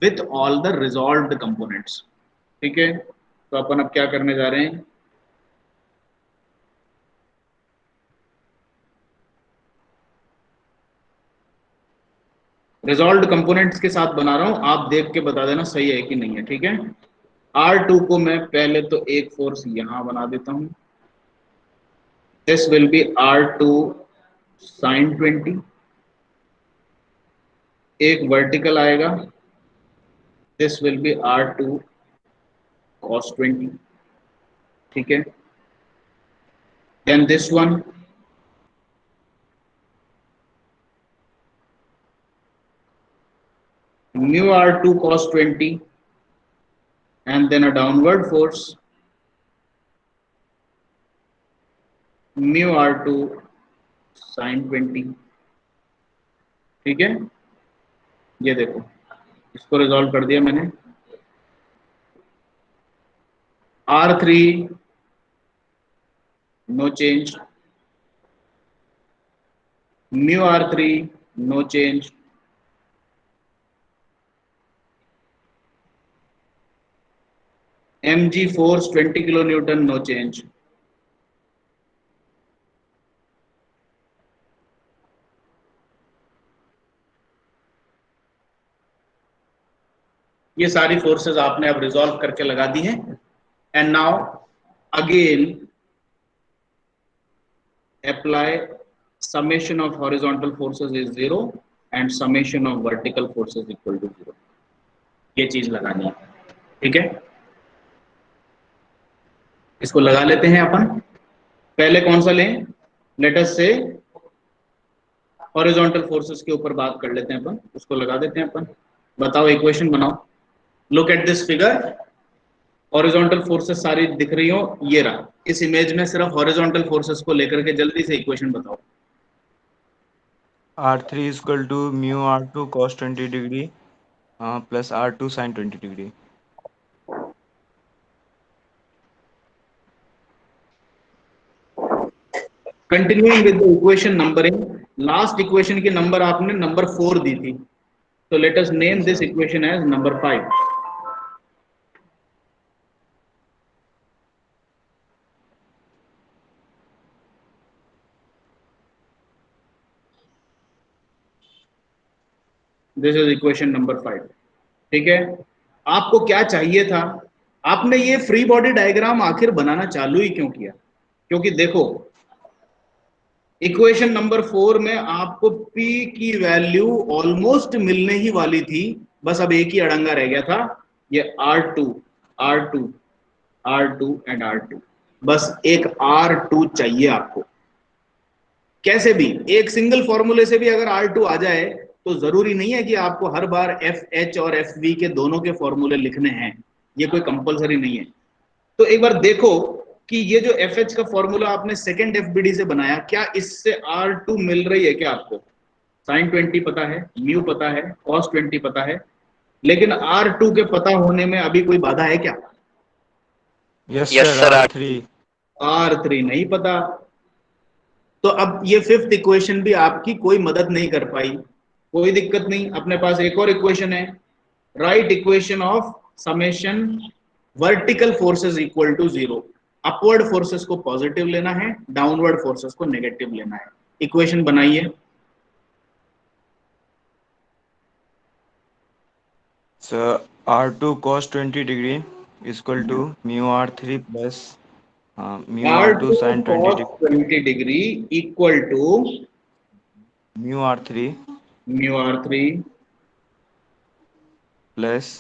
with all the resolved components. ठीक है, तो अपन अब क्या करने जा रहे हैं, रिजॉल्व्ड कंपोनेंट्स के साथ बना रहा हूं, आप देख के बता देना सही है कि नहीं है। ठीक है, R2 को मैं पहले तो एक फोर्स यहां बना देता हूं, this will be R2 sin 20। एक वर्टिकल आएगा, this will be R2 cos 20। ठीक है, then this one, mu R2 cos 20, and then a downward force mu R2 sin 20। ठीक है, ये देखो इसको रिजॉल्व कर दिया मैंने। R3 no change, mu R3 no change, mg force 20 kilo newton no change. ये सारी फोर्सेस आपने अब रिजॉल्व करके लगा दी हैं। And now again apply summation of horizontal forces is 0 and summation of vertical forces equal to 0। ये चीज लगानी है। ठीक है, इसको लगा लेते हैं अपन। पहले कौन सा लें, लेट अस से हॉरिजॉन्टल फोर्सेस के ऊपर बात कर लेते हैं अपन, उसको लगा देते हैं अपन। बताओ, इक्वेशन बनाओ। Look at this figure, horizontal forces सारी दिख रही हो, ये रहा। इस इमेज में सिर्फ हॉरिजॉन्टल फोर्सेस को लेकर के जल्दी से इक्वेशन बताओ। R3 is equal to mu R2 cos 20 degree plus R2 sin 20 degree. Continuing with the equation numbering, last equation की नंबर आपने नंबर 4 दी थी, तो let us name this equation as number 5। This is equation number 5। ठीक है, आपको क्या चाहिए था, आपने ये फ्री बॉडी डायग्राम आखिर बनाना चालू ही क्यों किया? क्योंकि देखो इक्वेशन नंबर 4 में आपको P की वैल्यू ऑलमोस्ट मिलने ही वाली थी, बस अब एक ही अड़ंगा रह गया था, ये R2 R2 R2 and R2, बस एक R2 चाहिए आपको। कैसे भी एक सिंगल फॉर्मूले से भी अगर R2 आ जाए तो जरूरी नहीं है कि आपको हर बार FH और FV के दोनों के फॉर्मूले लिखने हैं। ये कोई कंपलसरी नहीं है। तो एक बार देखो कि ये जो FH का फॉर्मूला आपने सेकंड FBD से बनाया, क्या इससे R2 मिल रही है क्या आपको? sin 20 पता है, म्यू पता है, cos 20 पता है, लेकिन R2 के पता होने में अभी कोई बाधा है क्या? Yes yes sir, sir R3। R3 नहीं पता। तो अब ये फिफ्थ इक्वेशन भी आपकी कोई मदद नहीं कर पाई। कोई दिक्कत नहीं, अपने पास एक और इक्वेशन है, right equation of summation vertical forces equal to 0। Upward forces को पॉजिटिव लेना है, डाउनवर्ड फोर्सेस को नेगेटिव लेना है। इक्वेशन बनाइए। Sir R2 cos 20 degree is equal to mu R3 plus mu R2 R2 sin 20 cos degree 20 degree equal to mu R3 mu R3 plus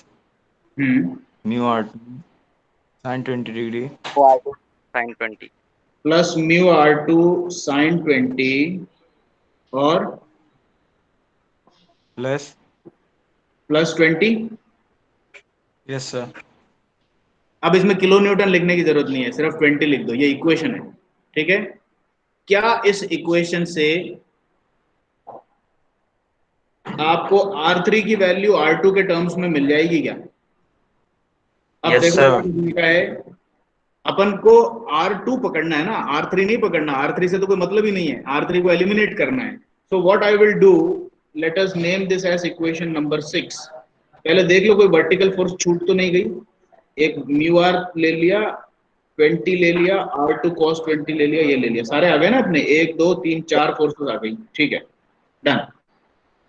hmm mu R2 sin 20 degree sin 20 plus mu R2 sin 20 और plus प्लस 20। yes sir अब इसमें किलो न्यूटन लिखने की जरूरत नहीं है, सिर्फ 20 लिख दो, ये इक्वेशन है। ठीक है, क्या इस इक्वेशन से आपको R3 की वैल्यू R2 के टर्म्स में मिल जाएगी क्या? अब यस देखो सर क्या तरीका है, अपन को R2 पकड़ना है ना, R3 नहीं पकड़ना। R3 से तो कोई मतलब ही नहीं है, R3 को एलिमिनेट करना है। So what I will do, let us name this as equation number 6। पहले देख लो कोई वर्टिकल फोर्स छूट तो नहीं गई। एक म्यू आर ले लिया, 20 ले लिया, R2 cos 20 ले लिया, ये ले लिया, सारे आ गए ना अपने, 1 2 3 4 फोर्सेस आ गई। ठीक है, done.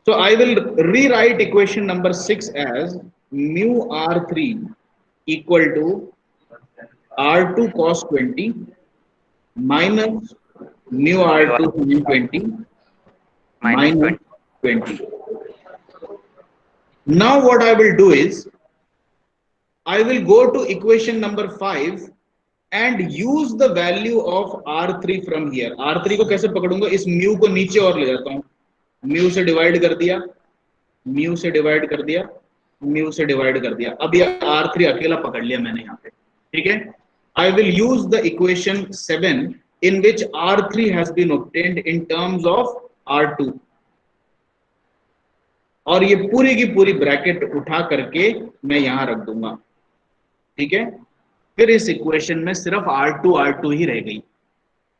So I will rewrite equation number 6 as mu R3 equal to R2 cos 20 minus mu R2 sin 20 minus minus 20 20. Now what I will do is I will go to equation number 5 and use the value of R3 from here. R3 को कैसे पकड़ूंगा, इस mu को नीचे और ले जाता हूं, म्यू से डिवाइड कर दिया, म्यू से डिवाइड कर दिया, म्यू से डिवाइड कर दिया। अब ये R3 अकेला पकड़ लिया मैंने यहाँ पे। ठीक है, I will use the equation 7 in which R3 has been obtained in terms of R2, और ये पूरी की पूरी ब्रैकेट उठा करके मैं यहां रख दूंगा। ठीक है, फिर इस इक्वेशन में सिर्फ R2 ही रह गई,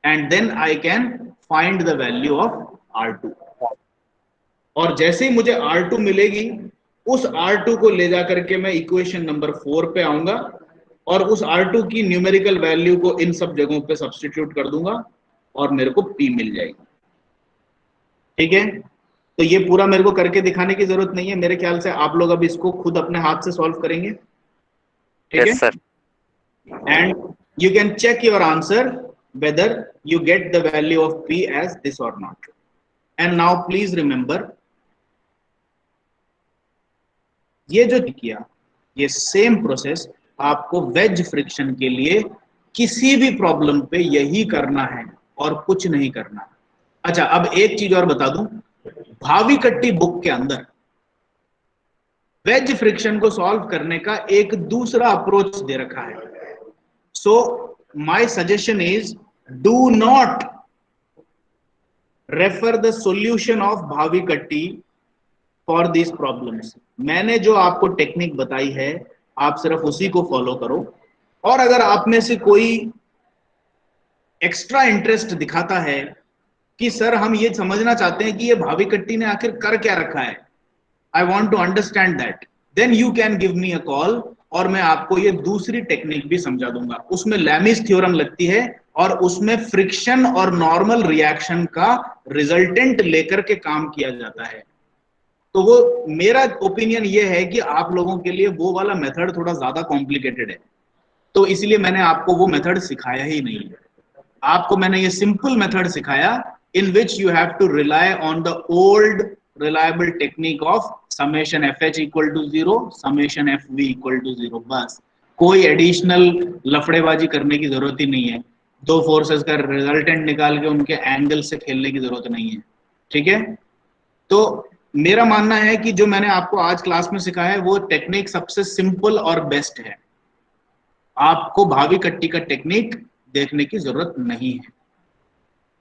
and then I can find the value of R2। और जैसे ही मुझे R2 मिलेगी, उस R2 को ले जाकर के मैं इक्वेशन नंबर 4 पे आऊंगा और उस R2 की न्यूमेरिकल वैल्यू को इन सब जगहों पे सब्स्टिट्यूट कर दूंगा और मेरे को P मिल जाएगी। ठीक है, तो ये पूरा मेरे को करके दिखाने की जरूरत नहीं है, मेरे ख्याल से आप लोग अब इसको खुद अपने हाथ से सॉल्व करेंगे। ठीक है, yes sir and you can check your answer whether you get the value of P as this और not. And now please remember, ये जो किया, ये सेम प्रोसेस आपको वेज फ्रिक्शन के लिए किसी भी प्रॉब्लम पे यही करना है और कुछ नहीं करना। अच्छा, अब एक चीज और बता दूं, भावी कट्टी बुक के अंदर वेज फ्रिक्शन को सॉल्व करने का एक दूसरा अप्रोच दे रखा है। So my suggestion is, do not refer the solution of भावी कट्टी फॉर दिस प्रॉब्लम्स। मैंने जो आपको टेक्निक बताई है, आप सिर्फ उसी को फॉलो करो। और अगर आप में से कोई एक्स्ट्रा इंटरेस्ट दिखाता है कि सर हम ये समझना चाहते हैं कि ये भावी कट्टी ने आखिर कर क्या रखा है, I want to understand that, then you can give me a call और मैं आपको ये दूसरी टेक्निक भी समझा दूंगा। उसमें लैमिस थ्योरम लगती है और उसमें फ्रिक्शन और नॉर्मल रिएक्शन का रिजल्टेंट लेकर के काम किया जाता है। तो वो मेरा ओपिनियन ये है कि आप लोगों के लिए वो वाला मेथड थोड़ा ज्यादा कॉम्प्लिकेटेड है, तो इसलिए मैंने आपको वो मेथड सिखाया ही नहीं है। आपको मैंने ये सिंपल मेथड सिखाया in which you have to rely on the old reliable technique of summation FH equal to 0, summation FV equal to 0। बस कोई एडिशनल लफड़ेबाजी करने की जरूरत ही नहीं है, दो फोर्सेस का रिजल्टेंट निकाल के उनके एंगल से खेलने की जरूरत नहीं है। ठीक है, तो मेरा मानना है कि जो मैंने आपको आज क्लास में सिखाया है वो टेक्निक सबसे सिंपल और बेस्ट है। आपको भावी कट्टी का टेक्निक देखने की जरूरत नहीं है।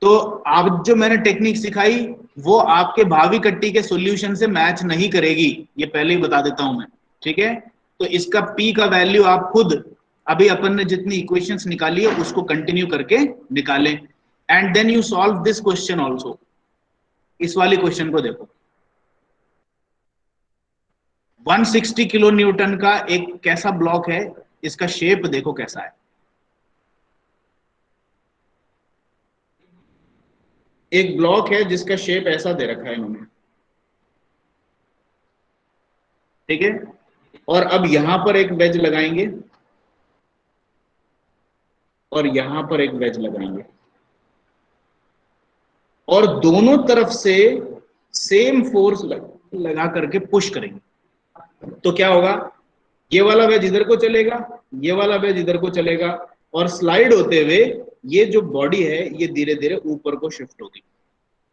तो आप जो मैंने टेक्निक सिखाई वो आपके भावी कट्टी के सॉल्यूशन से मैच नहीं करेगी, ये पहले ही बता देता हूं मैं, ठीक है। तो इसका P का वैल्यू आप खुद अभी अपन ने जितनी इक्वेशंस निकाली है उसको कंटिन्यू करके निकालें, and then you solve this question also. इस वाली क्वेश्चन को देखो, 160 किलो न्यूटन का एक कैसा ब्लॉक है, इसका शेप देखो कैसा है। एक ब्लॉक है जिसका शेप ऐसा दे रखा है इन्होंने, ठीक है। और अब यहां पर एक वेज लगाएंगे और यहां पर एक वेज लगाएंगे और दोनों तरफ से सेम फोर्स लगा करके पुश करेंगे। तो क्या होगा, ये वाला वेज इधर को चलेगा, ये वाला वेज इधर को चलेगा, और स्लाइड होते हुए ये जो बॉडी है ये धीरे धीरे ऊपर को शिफ्ट होगी।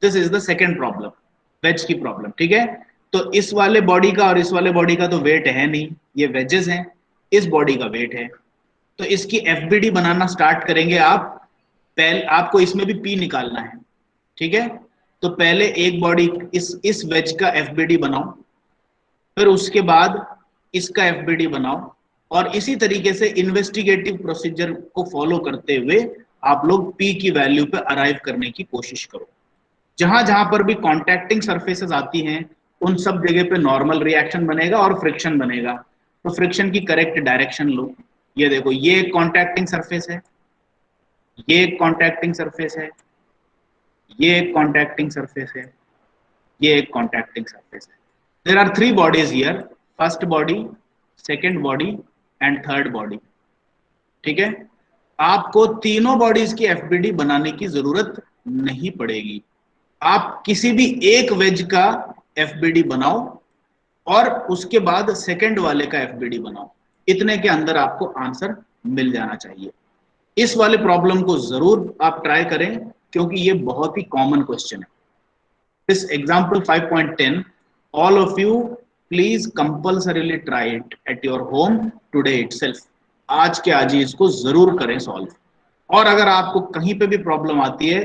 This is the second problem, wedge की प्रॉब्लम, ठीक है। तो इस वाले बॉडी का और इस वाले बॉडी का तो वेट है नहीं, ये वेजेस हैं, इस बॉडी का वेट है। तो इसकी एफबीडी बनाना स्टार्ट करेंगे आप। पहले आपको इसमें भी पी निकालना है, ठीक है। तो पहले एक बॉडी इस वेज का एफबीडी बनाओ, फिर उसके बाद इसका एफबीडी बनाओ, और इसी तरीके से इन्वेस्टिगेटिव प्रोसीजर को फॉलो करते हुए आप लोग पी की वैल्यू पे अराइव करने की कोशिश करो। जहां जहां पर भी कॉन्टैक्टिंग सरफेसेस आती हैं उन सब जगह पे नॉर्मल रिएक्शन बनेगा और फ्रिक्शन बनेगा। तो फ्रिक्शन की करेक्ट डायरेक्शन लो। ये देखो, ये एक कॉन्टैक्टिंग सरफेस है, ये एक कॉन्टैक्टिंग सरफेस है, ये एक कॉन्टैक्टिंग सरफेस है, ये एक कॉन्टैक्टिंग सरफेस है। There are 3 bodies here, first body, second body and third body, ठीक है। आपको तीनों बॉडीज की एफबीडी बनाने की जरूरत नहीं पड़ेगी। आप किसी भी एक वेज का एफबीडी बनाओ और उसके बाद सेकंड वाले का एफबीडी बनाओ, इतने के अंदर आपको आंसर मिल जाना चाहिए। इस वाले प्रॉब्लम को जरूर आप ट्राई करें क्योंकि ये बहुत ही कॉमन क्वेश्चन है। This example 5.10, all of you please compulsorily try it at your home today itself. आज के आज ही इसको जरूर करें सॉल्व। और अगर आपको कहीं पे भी प्रॉब्लम आती है,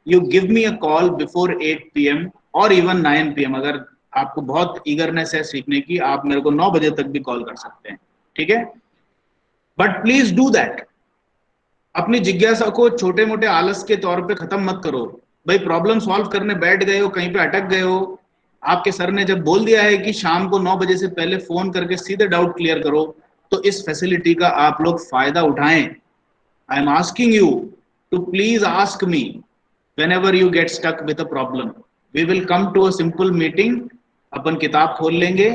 you give me a call before 8 PM और इवन 9 PM। अगर आपको बहुत ईगरनेस है सीखने की, आप मेरे को 9 बजे तक भी कॉल कर सकते हैं, ठीक है। But please do that. अपनी जिज्ञासा को छोटे मोटे आलस के तौर पे खत्म मत करो। भाई प्रॉब्लम सॉल्व करने बैठ गए हो, कहीं पे अटक गए हो, आपके सर ने जब बोल दिया है कि शाम को 9 बजे से पहले फोन करके सीधे डाउट क्लियर करो, तो इस फैसिलिटी का आप लोग फायदा उठाएं। I am asking you to please ask me whenever you get stuck with a problem. We will come to a simple meeting. अपन किताब खोल लेंगे,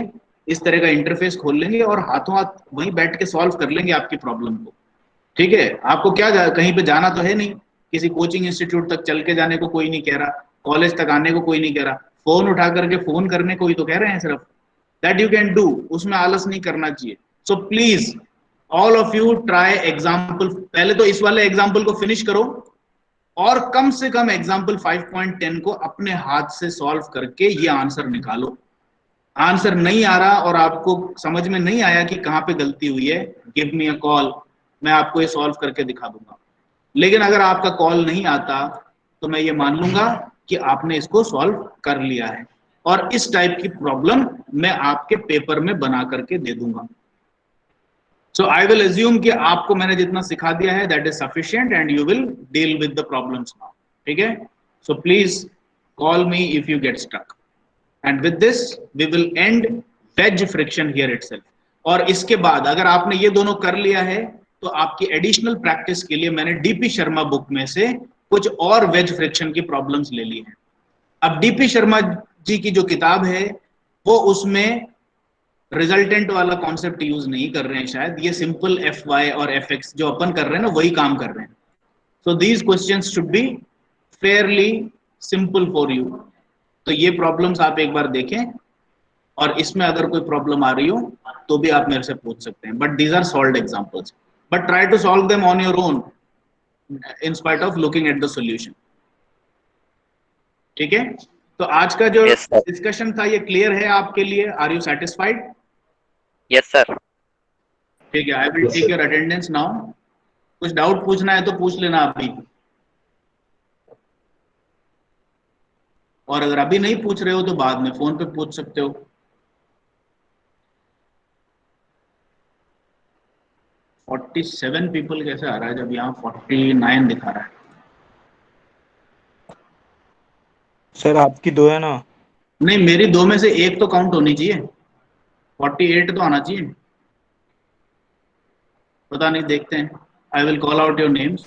इस तरह का इंटरफेस खोल लेंगे और हाथों हाथ वहीं बैठ के सॉल्व कर लेंगे आपकी प्रॉब्लम को, ठीक है। आपको क्या कहीं पे जाना तो है नहीं, किसी कोचिंग इंस्टीट्यूट तक चल के जाने को कोई नहीं कह रहा, कॉलेज तक आने को कोई नहीं कह रहा, फोन उठा करके फोन करने को ही तो कह रहे हैं सिर्फ। दैट यू कैन डू, उसमें आलस नहीं करना चाहिए। So please all of you try example. पहले तो इस वाले एग्जाम्पल को फिनिश करो और कम से कम एग्जाम्पल 5.10 को अपने हाथ से सॉल्व करके ये आंसर निकालो। आंसर नहीं आ रहा और आपको समझ में नहीं आया कि कहां पे गलती हुई है, गिव मी अ कॉल, मैं आपको ये सॉल्व करके दिखा दूंगा। लेकिन अगर आपका कॉल नहीं आता तो मैं ये मान लूंगा कि आपने इसको सॉल्व कर लिया है, और इस टाइप की प्रॉब्लम मैं आपके पेपर में बना करके दे दूंगा। So I will assume कि आपको मैंने जितना सिखा दिया है that is sufficient and you will deal with the problems now, ठीक है। So please call me if you get stuck. And with this we will end wedge friction here itself. और इसके बाद अगर आपने ये दोनों कर लिया है तो आपकी एडिशनल प्रैक्टिस के लिए मैंने डीपी शर्मा बुक में से कुछ और वेज फ्रिक्शन की प्रॉब्लम्स ले ली हैं। अब डीपी शर्मा जी की जो किताब है वो उसमें रिजल्टेंट वाला कॉन्सेप्ट यूज नहीं कर रहे हैं शायद, ये सिंपल fy और fx जो अपन कर रहे हैं ना वही काम कर रहे हैं। So these questions should be Fairlie simple for you. तो ये प्रॉब्लम्स आप एक बार देखें और इसमें अगर कोई प्रॉब्लम आ रही हो तो भी आप मेरे से पूछ सकते हैं, but these are solved examples, but try to solve them on your own in spite of looking at the solution, ठीक है। तो आज का जो डिस्कशन था ये क्लियर है आपके लिए? Are you satisfied? Yes, sir. ठीक है, I will Yes, take sir. Your attendance now. कुछ डाउट पूछना है तो पूछ लेना आप भी, और अगर अभी नहीं पूछ रहे हो तो बाद में फोन पे पूछ सकते हो। $47 पीपल कैसे आ रहा है जब यहाँ 49 दिखा रहा है? सर आपकी 2 है ना? नहीं, मेरी 2 में से एक तो काउंट होनी चाहिए, 48 तो आना चाहिए। पता नहीं, देखते हैं। I will call out your names.